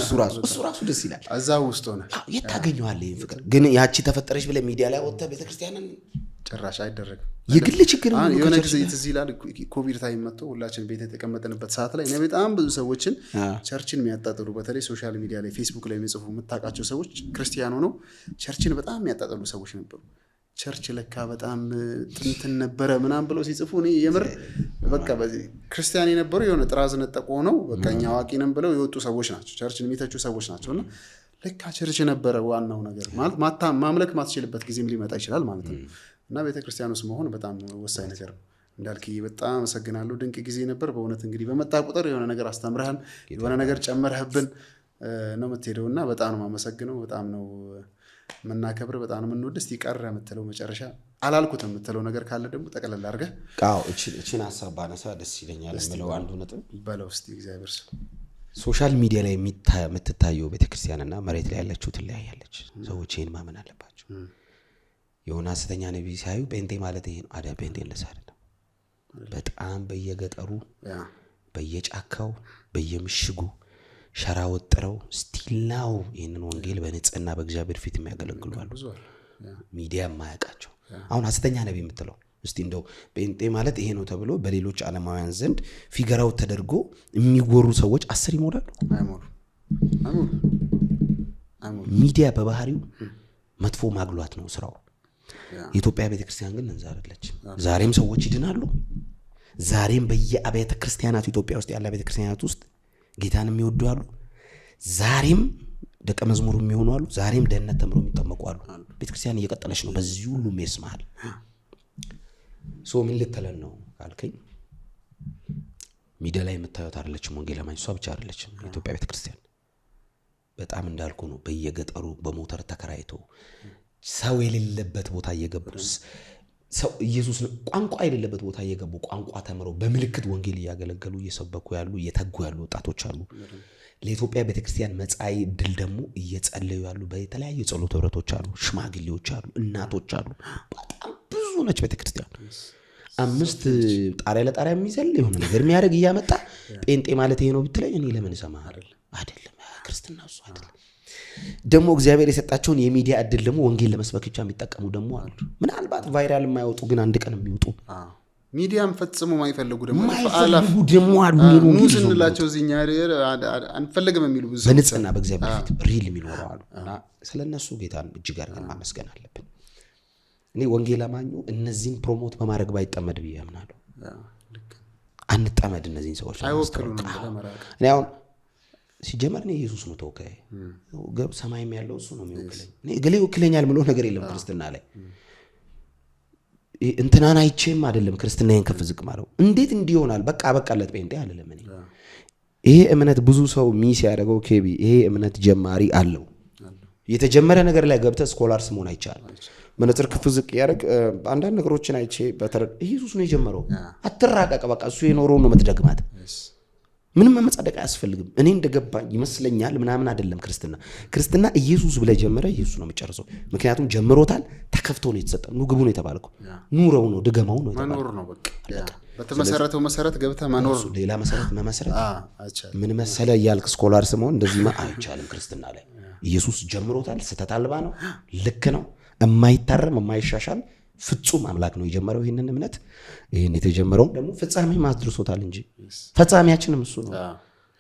እሱ ራሱ ደስ ይላል እዛው ውስጥ ሆነ የታገኘዋል ፍቅር ግን ያቺ ተፈጠረች ብለ ሚዲያ ላይ ወጣ ቤተክርስቲያንን ጭራሽ አይደረግም የግል ችግር ነው የሆነ ጊዜ ትዝ ይላል ኮቪድ ታይም መጥቶ ሁላችን ቤት የተቀመጠንበት ሰዓት ላይ ነው በጣም ብዙ ሰዎችን ቸርችን የሚያጣጥሉ በተለይ ሶሻል ሚዲያ ላይ ፌስቡክ ላይ የሚጽፉ የምታውቃቸው ሰዎች ክርስቲያኖ ነው ቸርችን በጣም የሚያጣጥሉ ሰዎች ነበሩ ቸርች ለካ በጣም ጥንትን ነበረ ምናም ብለው ሲጽፉ እኔ የምር በቃ በዚህ ክርስቲያን የነበሩ የሆነ ጥራዝ ነጠቆ ነው በቃኛ ዋቂንም ብለው የወጡ ሰዎች ናቸው ቸርችን የሚተቹ ሰዎች ናቸውና ለካ ቸርች ነበረ ዋናው ነገር ማለት ማምለክ ማትችልበት ጊዜም ሊመጣ ይችላል ማለት ነው እና ቤተክርስቲያን ውስጥ መሆን በጣም ወሳኝ ነገር ነው እንዳልከኝ በጣም አመሰግናለሁ ድንቅ ጊዜ ነበር በእውነት እንግዲህ በመጣ ቁጥር የሆነ ነገር አስተምረሃን የሆነ ነገር ጨመረህብን ነው የምትሄደውና በጣም ነው ማመሰግነው በጣም ነው መናከብር በጣም ምን ወደስ ይቀር የምትለው መጨረሻ አላልኩትም የምትለው ነገር ካለ ደግሞ ተቀለል አድርገህ ቃው እቺን ሐሳብ ባነሳ ደስ ይለኛል ማለት አንዱ ነጥብ ይባላው እስቲ እግዚአብሔር ሰው ሶሻል ሚዲያ ላይ የምትታየው ቤተክርስቲያንና መሬት ላይ ያለችው ትለያያለች ሰዎች ይሄን ማመን አለባቸው የሆነ ሐሰተኛ ነብይ ሲያዩ ጴንጤ ማለት ይሄ ነው አዳ ጴንጤ እንደዛ አይደለም በጣም በየገጠሩ በየጫካው በየምሽጉ ሸራ ወጥረው ስቲላው ይሄንን ወንጌል በነጽና በእግዚአብሔር ፊት የሚያገለግሉ አሉ ሚዲያ ማያቃቸው አሁን ሐሰተኛ ነብይ የምትለው እስቲ እንደው ጴንጤ ማለት ይሄ ነው ተብሎ በሌሎች ዓለማውያን ዘንድ ፊገራው ተደርጎ የሚወሩ ሰዎች 10 ይሞላሉ አይሞሉ ሚዲያ በባህሪው መጥፎ ማግሏት ነው ስራው የኢትዮጵያ ቤተክርስቲያን ግን እንዛ አይደለች ዛሬም ሰዎች ይድናሉ ዛሬም በየአብያተ ክርስቲያናት ኢትዮጵያ ውስጥ ያለ ቤተክርስቲያናት ውስጥ ጌታን የሚወዱ አሉ ዛሬም ደቀ መዝሙር የሚሆኑ አሉ ዛሬም ደህንነት ተምሮ የሚጠመቁ አሉ ቤተክርስቲያን እየቀጠለች ነው በዚህ ሁሉ መስማል ምን ልትለን ነው ካልከኝ ሚዲያ ላይ የምታዩት አይደለችም ወንጌል አማኝ እሷ ብቻ አይደለችም። የኢትዮጵያ ቤተክርስቲያን በጣም እንዳልኩ ነው። በየገጠሩ በሞተር ተከራይቶ ሰው የሌለበት ቦታ እየገቡ ሰው ኢየሱስ ቋንቋ የሌለበት ቦታ እየገቡ ቋንቋ ተምረው በምልክት ወንጌል እያገለገሉ እየሰበኩ ያሉ እየተጉ ያሉ ወጣቶች አሉ። ለኢትዮጵያ ቤተክርስቲያን መጻኢ ድል ደግሞ እየጸለዩ ያሉ በተለያዩ ጸሎት ህብረቶች አሉ። ሽማግሌዎች አሉ፣ እናቶች አሉ። በጣም ብዙ ነች ቤተክርስቲያን። 5 ጣሪያ ለጣሪያ የሚዘል የሆነ ነገር የሚያደርግ እያመጣ ጴንጤ ማለት ይሄ ነው ብትለኝ እኔ ለምን ሰማ አይደለም። ክርስትና እሱ አይደለም። ደግሞ እግዚአብሔር የሰጣቸውን የሚዲያ እድል ደግሞ ወንጌል ለመስበክ ብቻ የሚጠቀሙ ደግሞ አሉ። ምናልባት ቫይራል የማይወጡ ግን አንድ ቀን የሚወጡ ሚዲያም ፈጽሞ ማይፈልጉ ደግሞ አሉ። ስንላቸው እዚህኛ አንፈልግም የሚሉ ብዙ በንጽህና በእግዚአብሔር ፊት ሪል የሚኖረው አሉ። እና ስለነሱ ጌታን እጅግ አድርገን ማመስገን አለብን። እኔ ወንጌል አማኙ እነዚህን ፕሮሞት በማድረግ ባይጠመድ ብዬ አምናለሁ። አንጠመድ እነዚህን ሰዎች አይወክሉንም። እኔ አሁን ሲጀመር እኔ ኢየሱስ ነው ተወካይ፣ ሰማይም ያለው እሱ ነው የሚወክለኝ። እኔ ገሌ ይወክለኛል ብሎ ነገር የለም ክርስትና ላይ። እንትናን አይቼም አይደለም ክርስትናዬን ከፍ ዝቅ ማለው። እንዴት እንዲሆናል በቃ በቃለት ጴንጤ አይደለም። እኔ ይሄ እምነት ብዙ ሰው ሚስ ያደረገው ኬቢ ይሄ እምነት ጀማሪ አለው። የተጀመረ ነገር ላይ ገብተህ ስኮላርስ መሆን አይቻልም። መነጽር ከፍ ዝቅ ያደርግ አንዳንድ ነገሮችን አይቼ በተረድ ኢየሱስ ነው የጀመረው። አትራቀቅ በቃ እሱ የኖረውን ነው የምትደግማት። ምንም መመጻደቅ አያስፈልግም። እኔ እንደገባኝ ይመስለኛል ምናምን አይደለም ክርስትና ኢየሱስ ብለህ ጀመረ ኢየሱስ ነው የሚጨርሰው። ምክንያቱም ጀምሮታል፣ ተከፍቶ ነው የተሰጠው። ኑ ግቡ ነው የተባልከው፣ ኑረው ነው ድገማው ነው የተባልከው። መኖር ነው በቃ በተመሰረተው መሰረት ገብተህ መኖር ነው። ሌላ መሰረት መመስረት ምን መሰለ እያልክ ስኮላር ስመሆን እንደዚህ አይቻልም። ክርስትና ላይ ኢየሱስ ጀምሮታል፣ ስተት አልባ ነው፣ ልክ ነው፣ የማይታረም የማይሻሻል ፍጹም አምላክ ነው የጀመረው ይህንን እምነት። ይህን የተጀመረው ደግሞ ፍጻሜ ማድረሶታል እንጂ ፈጻሚያችንም እሱ ነው።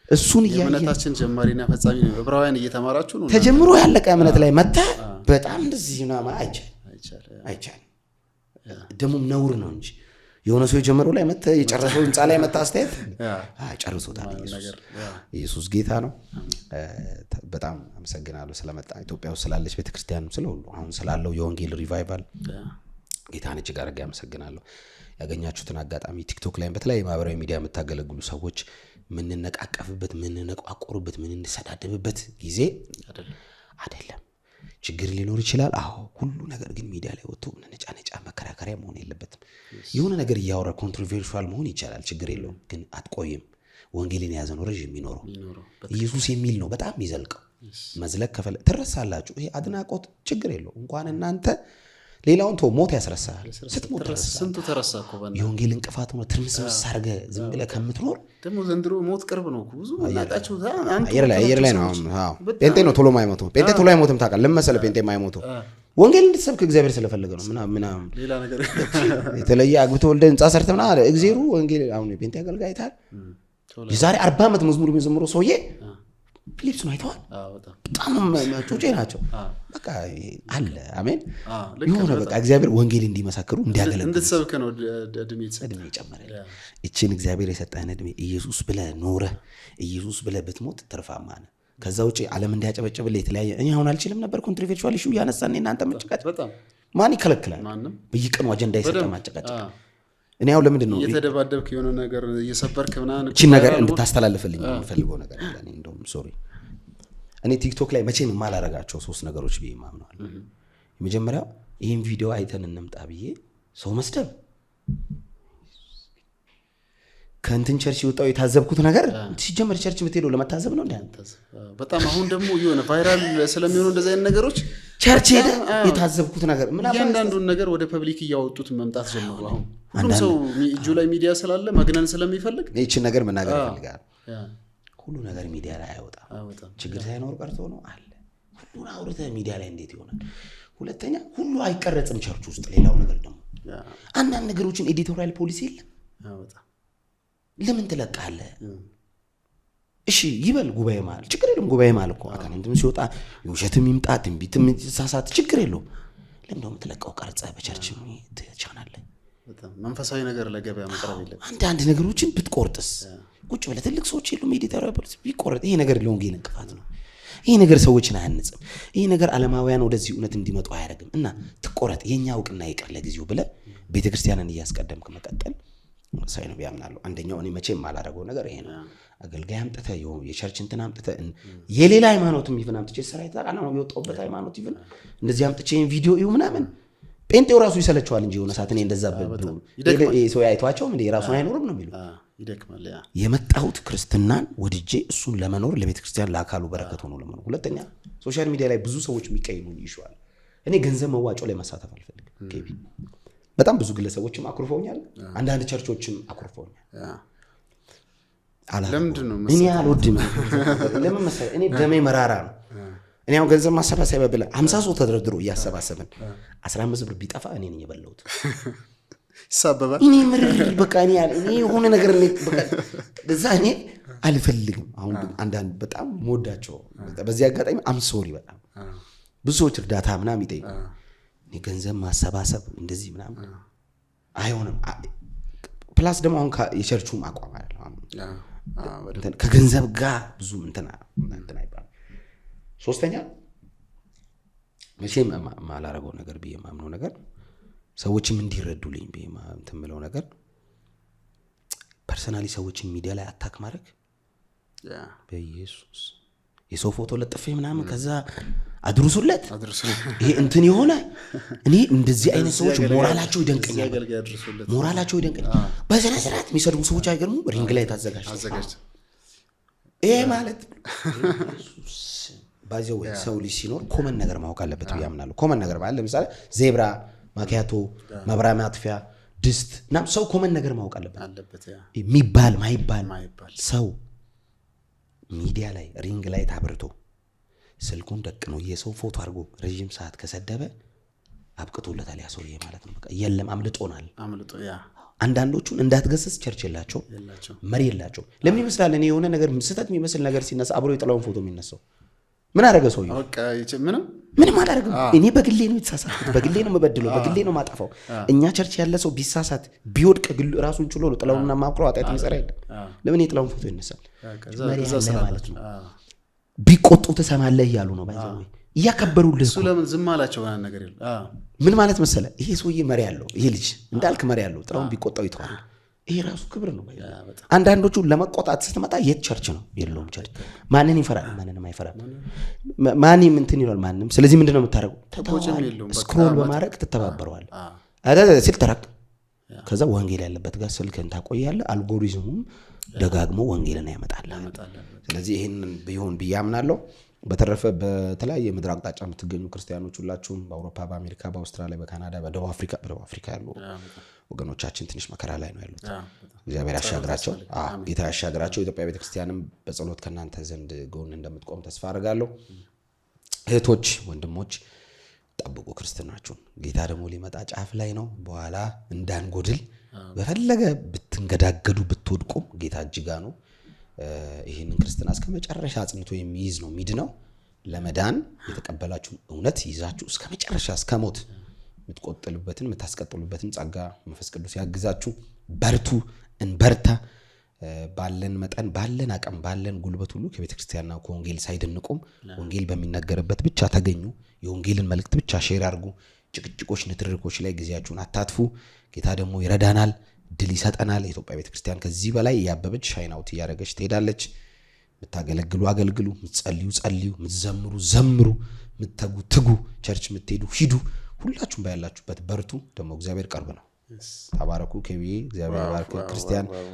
እሱን የእምነታችን ጀማሪና ፈጻሚ ነው። ዕብራውያን እየተማራችሁ ነው። ተጀምሮ ያለቀ እምነት ላይ መጣ በጣም እንደዚህ ነው አይቻልም። ደግሞ ነውር ነው እንጂ የሆነ ሰው የጀመረው ላይ መጣ የጨረሰው ህንጻ ላይ መጣ አስተያየት ጨርሶታል። ኢየሱስ ጌታ ነው። በጣም አመሰግናለሁ ስለመጣ ኢትዮጵያ ውስጥ ስላለች ቤተክርስቲያን ስለሁሉ አሁን ስላለው የወንጌል ሪቫይቫል ጌታን እጅግ አድርጌ አመሰግናለሁ። ያገኛችሁትን አጋጣሚ ቲክቶክ ላይ በተለያየ ማህበራዊ ሚዲያ የምታገለግሉ ሰዎች ምንነቃቀፍበት፣ ምንነቋቆርበት፣ ምንሰዳደብበት ጊዜ አይደለም። ችግር ሊኖር ይችላል። አዎ ሁሉ ነገር ግን ሚዲያ ላይ ወጥቶ ነጫ መከራከሪያ መሆን የለበትም። የሆነ ነገር እያወራ ኮንትሮቨርሺያል መሆን ይቻላል፣ ችግር የለውም። ግን አትቆይም። ወንጌልን የያዘ ነው ረጅም የሚኖረው ኢየሱስ የሚል ነው በጣም ይዘልቀው። መዝለቅ ከፈለ ትረሳላችሁ። ይሄ አድናቆት ችግር የለው። እንኳን እናንተ ሌላውን ተው፣ ሞት ያስረሳል። ስትሞት ስንቱ ተረሳ እኮ በእናትህ። የወንጌል እንቅፋት ነው ትርምስምስ አድርገህ ዝም ብለህ ከምትኖር ደግሞ ዘንድሮ ሞት ቅርብ ነው እኮ ብዙ እናጣችሁ። አየር ላይ ነው። አዎ ጴንጤ ነው ቶሎ ማይሞተው። ጴንጤ ቶሎ አይሞትም ታውቃለህ። ለምን መሰለህ ጴንጤ ማይሞተው? ወንጌል እንድትሰብክ እግዚአብሔር ስለፈለገ ነው። ምናምን ሌላ ነገር የተለየ አግብተህ ወልደህ ህንጻ ሰርተህ ምናምን አለ እግዚአብሔር። ወንጌል አሁን ጴንጤ አገልጋይ አይተሃል? የዛሬ 40 ዓመት መዝሙር የሚዘምረው ሰውዬ ፊሊፕስ ነው አይተዋል? በጣም ጮጬ ናቸው። በቃ አለ አሜን። የሆነ በቃ እግዚአብሔር ወንጌል እንዲመሰክሩ እንዲያገለግሉ እንድትሰብክ ነው እድሜ ጨመረ። እቺን እግዚአብሔር የሰጠህን እድሜ ኢየሱስ ብለህ ኖረህ ኢየሱስ ብለህ ብትሞት ትርፋማ ነህ። ከዛ ውጪ ዓለም እንዲያጨበጭብልህ የተለያየ እኔ አሁን አልችልም ነበር ኮንትሮቨርሺያል ኢሹ ያነሳን እናንተ መጨቃጨቅ ማን ይከለክላል? በየቀኑ አጀንዳ የሰጠ ማጨቃጨቅ እኔ አሁን ለምንድን ነው እየተደባደብክ የሆነ ነገር እየሰበርክ ምናምን እቺን ነገር እንድታስተላልፍልኝ የምፈልገው ነገር አለ። እኔ እንደውም ሶሪ እኔ ቲክቶክ ላይ መቼም የማላረጋቸው 3 ነገሮች ብዬ ማምነዋል። የመጀመሪያው ይህን ቪዲዮ አይተን እንምጣ ብዬ ሰው መስደብ። ከእንትን ቸርች የወጣው የታዘብኩት ነገር ሲጀመር ቸርች የምትሄደው ለመታዘብ ነው። በጣም አሁን ደግሞ የሆነ ቫይራል ስለሚሆኑ እንደዚህ አይነት ነገሮች ቸርች ሄደ የታዘብኩት ነገር እያንዳንዱን ነገር ወደ ፐብሊክ እያወጡት መምጣት ጀምሩ። አሁን ሁሉም ሰው እጁ ላይ ሚዲያ ስላለ መግነን ስለሚፈልግ ይህችን ነገር መናገር ይፈልጋል። ሁሉ ነገር ሚዲያ ላይ አይወጣም። ችግር ሳይኖር ቀርቶ ነው አለ። ሁሉን አውርተህ ሚዲያ ላይ እንዴት ይሆናል? ሁለተኛ ሁሉ አይቀረጽም ቸርች ውስጥ። ሌላው ነገር ደግሞ አንዳንድ ነገሮችን ኤዲቶሪያል ፖሊሲ የለም። ለምን ትለቃለህ? እሺ ይበል ጉባኤ ማለት ችግር የለም። ጉባኤ ማለት እኮ አካንንትም ሲወጣ ውሸትም ይምጣ ትንቢትም ይሳሳት ችግር የለውም። ለምን ደሞ ትለቀው ቀርጸህ በቸርች ቻናል ላይ በጣም መንፈሳዊ ነገር ለገበያ መቅረብ የለም። አንዳንድ ነገሮችን ብትቆርጥስ ቁጭ ብለህ ትልቅ ሰዎች የሉም ኤዲቶሪያል ፖሊሲ ቢቆርጥ ይሄ ነገር ለወንጌል እንቅፋት ነው። ይሄ ነገር ሰዎችን አያንጽም። ይሄ ነገር ዓለማውያን ወደዚህ እውነት እንዲመጡ አያደርግም። እና ትቆረጥ የኛ እውቅና ይቀር ለጊዜው ብለህ ቤተክርስቲያንን እያስቀደምክ መቀጠል ወሳኝ ነው ያምናለሁ። አንደኛው እኔ መቼም ማላደርገው ነገር ይሄ ነው። አገልጋይ አምጥተህ የቸርች እንትን አምጥተህ የሌላ ሃይማኖትም ይፈን አምጥቼ ሰራ ይታቃና ነው የወጣውበት ሃይማኖት ይፈን እንደዚህ አምጥቼ ቪዲዮ ይው ምናምን ጴንጤው ራሱ ይሰለቸዋል እንጂ የሆነ ሰዓት እኔ እንደዛ ሰው ያይቷቸው እንደ የራሱን አይኖርም ነው የሚሉ ይደክማል። የመጣሁት ክርስትናን ወድጄ እሱን ለመኖር ለቤተክርስቲያን ለአካሉ በረከት ሆኖ ለመኖር። ሁለተኛ ሶሻል ሚዲያ ላይ ብዙ ሰዎች የሚቀይሙኝ ይሻል። እኔ ገንዘብ መዋጮ ላይ መሳተፍ አልፈልግም። ኬቢ በጣም ብዙ ግለሰቦችም አኩርፈውኛል፣ አንዳንድ ቸርቾችም አኩርፈውኛል። ለምንድን ነው እኔ አልወድም። ለምን መሰለህ እኔ ደሜ መራራ ነው። እኔ አሁን ገንዘብ ማሰባሰብ ብለህ 50 ሰው ተደርድሮ እያሰባሰብን 15 ብር ቢጠፋ እኔ ነኝ የበላሁት። ይሳበባል። እኔ ምርር በቃ እኔ የሆነ ነገር በቃ እዛ እኔ አልፈልግም። አሁን አንዳንድ በጣም ሞዳቸው በዚህ አጋጣሚ ሶሪ በጣም ብዙ ሰዎች እርዳታ ምናምን ይጠይቁ። እኔ ገንዘብ ማሰባሰብ እንደዚህ ምናምን አይሆንም። ፕላስ ደግሞ አሁን የቸርቹም አቋም አይደለም ከገንዘብ ጋር ብዙ እንትና አይባልም። ሶስተኛ መቼም ማላረገው ነገር ብዬ ማምነው ነገር ሰዎችም እንዲረዱልኝ ብዬ የምለው ነገር ፐርሰናሊ ሰዎችን ሚዲያ ላይ አታክ ማድረግ በኢየሱስ የሰው ፎቶ ለጥፌ ምናምን ከዛ አድርሱለት ይሄ እንትን የሆነ እኔ እንደዚህ አይነት ሰዎች ሞራላቸው ይደንቀኛል። በስነ ስርዓት የሚሰድቡ ሰዎች አይገርሙም? ሪንግ ላይ ታዘጋጅ ይሄ ማለት ኢየሱስ ባዚው ሰው ልጅ ሲኖር ኮመን ነገር ማወቅ አለበት ብዬ አምናለሁ። ኮመን ነገር ማለት ለምሳሌ ዜብራ ማኪያቶ መብራት ማጥፊያ ድስት እና ሰው ኮመን ነገር ማወቅ አለበት። የሚባል ማይባል ሰው ሚዲያ ላይ ሪንግ ላይ ታብርቶ ስልኩን ደቅኖ የሰው ፎቶ አድርጎ ረጅም ሰዓት ከሰደበ አብቅቶለታል ያ ሰውዬ ማለት ነው። በቃ የለም አምልጦናል። አንዳንዶቹን እንዳትገሰስ ቸርች የላቸው መሪ የላቸው። ለምን ይመስላል እኔ የሆነ ነገር ስህተት የሚመስል ነገር ሲነሳ አብሮ የጥላውን ፎቶ የሚነሳው ምን አደረገ ሰውዬው? በቃ ምንም አላደረገም። እኔ በግሌ ነው የተሳሳትኩት፣ በግሌ ነው የምበድለው፣ በግሌ ነው ማጠፋው። እኛ ቸርች ያለ ሰው ቢሳሳት ቢወድቅ ግሉ ራሱን ችሎ ነው ጥላውንና ማቅሮ አጣት የሚሰራ አይደል? ለምን የጥላውን ፎቶ ይነሳል? መሪ ያለ ማለት ነው። ቢቆጡ ተሰማለህ እያሉ ነው ባይዘው እያከበሩልህ። እሱ ለምን ዝም አላቸው? ያን ነገር ይላል። ምን ማለት መሰለ ይሄ ሰውዬ መሪ ያለው ይሄ ልጅ እንዳልክ መሪ ያለው ጥላውን ቢቆጣው ይተዋል። ይሄ ራሱ ክብር ነው። አንዳንዶቹ ለመቆጣት ስትመጣ የት ቸርች ነው? የለውም ቸርች። ማንን ይፈራል? ማንንም አይፈራም። ማንም እንትን ይላል ማንንም። ስለዚህ ምንድነው የምታረገው? ስክሮል በማድረግ ትተባበረዋል ሲል ተራቅ ከዛ ወንጌል ያለበት ጋር ስልክን ታቆያለህ። አልጎሪዝሙም ደጋግሞ ወንጌልን ያመጣል። ስለዚህ ይሄንን ቢሆን ብያምናለሁ። በተረፈ በተለያየ ምድር አቅጣጫ የምትገኙ ክርስቲያኖች ሁላችሁም በአውሮፓ፣ በአሜሪካ፣ በአውስትራሊያ፣ በካናዳ፣ በደቡብ አፍሪካ ያሉ ወገኖቻችን ትንሽ መከራ ላይ ነው ያሉት። እግዚአብሔር ያሻግራቸው። ጌታ ያሻግራቸው። ኢትዮጵያ ቤተክርስቲያንም በጸሎት ከናንተ ዘንድ ጎን እንደምትቆም ተስፋ አደርጋለሁ። እህቶች፣ ወንድሞች ጠብቁ ክርስትናችሁን። ጌታ ደግሞ ሊመጣ ጫፍ ላይ ነው። በኋላ እንዳንጎድል በፈለገ ብትንገዳገዱ ብትወድቁ ጌታ እጅጋ ነው። ይሄንን ክርስትና እስከ መጨረሻ አጽንቶ የሚይዝ ነው ሚድነው። ለመዳን የተቀበላችሁ እውነት ይዛችሁ እስከ መጨረሻ እስከ ሞት የምትቆጥሉበትን የምታስቀጥሉበትን ጸጋ መንፈስ ቅዱስ ያግዛችሁ። በርቱ፣ እንበርታ። ባለን መጠን ባለን አቅም ባለን ጉልበት ሁሉ ከቤተክርስቲያንና ከወንጌል ሳይደንቁም ወንጌል በሚነገርበት ብቻ ተገኙ። የወንጌልን መልእክት ብቻ ሼር አድርጉ። ጭቅጭቆች፣ ንትርኮች ላይ ጊዜያችሁን አታጥፉ። ጌታ ደግሞ ይረዳናል፣ ድል ይሰጠናል። የኢትዮጵያ ቤተክርስቲያን ከዚህ በላይ ያበበች ሻይናውት እያደረገች ትሄዳለች። ምታገለግሉ አገልግሉ፣ ምትጸልዩ ጸልዩ፣ ምትዘምሩ ዘምሩ፣ ምትተጉ ትጉ፣ ቸርች ምትሄዱ ሂዱ። ሁላችሁም ባያላችሁበት በርቱ። ደግሞ እግዚአብሔር ቅርብ ነው። ተባረኩ። ከቢ እግዚአብሔር ባርክ።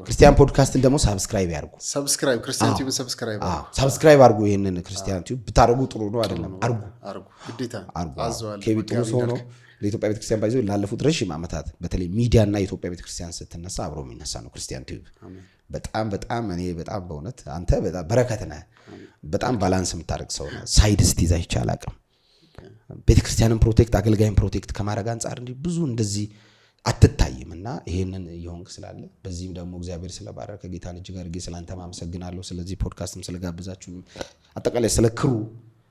ክርስቲያን ፖድካስትን ደግሞ ሰብስክራይብ ያርጉ። ክርስቲያን ቲዩብ ሰብስክራይብ አርጉ። ይሄንን ክርስቲያን ቲዩብ ብታረጉ ጥሩ ነው አይደለም? አርጉ ግዴታ አርጉ። ከቢ ጥሩ ሰው ነው። ለኢትዮጵያ ቤተክርስቲያን ባይዘው ላለፉት ረጅም ዓመታት በተለይ ሚዲያና የኢትዮጵያ ቤተክርስቲያን ስትነሳ አብሮ የሚነሳ ነው ክርስቲያን ቲዩብ። በጣም እኔ በጣም በእውነት አንተ በጣም በረከት ነህ። በጣም ባላንስ የምታደርግ ሰው ነህ። ሳይድ ስቲዛ ይቻል አቅም ቤተክርስቲያንን ፕሮቴክት አገልጋይን ፕሮቴክት ከማድረግ አንጻር እንዲህ ብዙ እንደዚህ አትታይምና ይሄንን ይሆንክ ስላለ በዚህም ደግሞ እግዚአብሔር ስለባረከ ጌታን እጅግ አድርጌ ስላንተ ማመሰግናለሁ። ስለዚህ ፖድካስትም ስለጋብዛችሁ አጠቃላይ ስለክሩ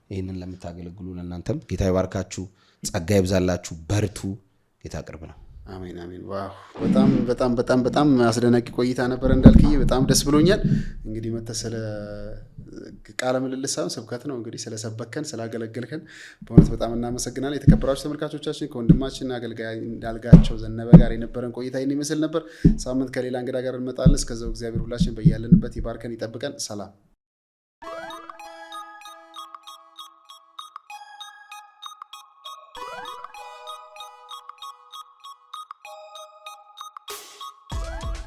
ይሄንን ለምታገለግሉ ለእናንተም ጌታ ይባርካችሁ፣ ጸጋ ይብዛላችሁ፣ በርቱ። ጌታ ቅርብ ነው። አሜን አሜን። ዋው በጣም አስደናቂ ቆይታ ነበር እንዳልክዬ። በጣም ደስ ብሎኛል። እንግዲህ መተሰለ ቃለ ምልልስ ሳይሆን ስብከት ነው። እንግዲህ ስለሰበከን ስላገለገልከን በእውነት በጣም እናመሰግናለን። የተከበራችሁ ተመልካቾቻችን ከወንድማችን አገልጋይ እንዳልጋቸው ዘነበ ጋር የነበረን ቆይታ ይህን ይመስል ነበር። ሳምንት ከሌላ እንግዳ ጋር እንመጣለን። እስከዛው እግዚአብሔር ሁላችን በያለንበት ይባርከን ይጠብቀን። ሰላም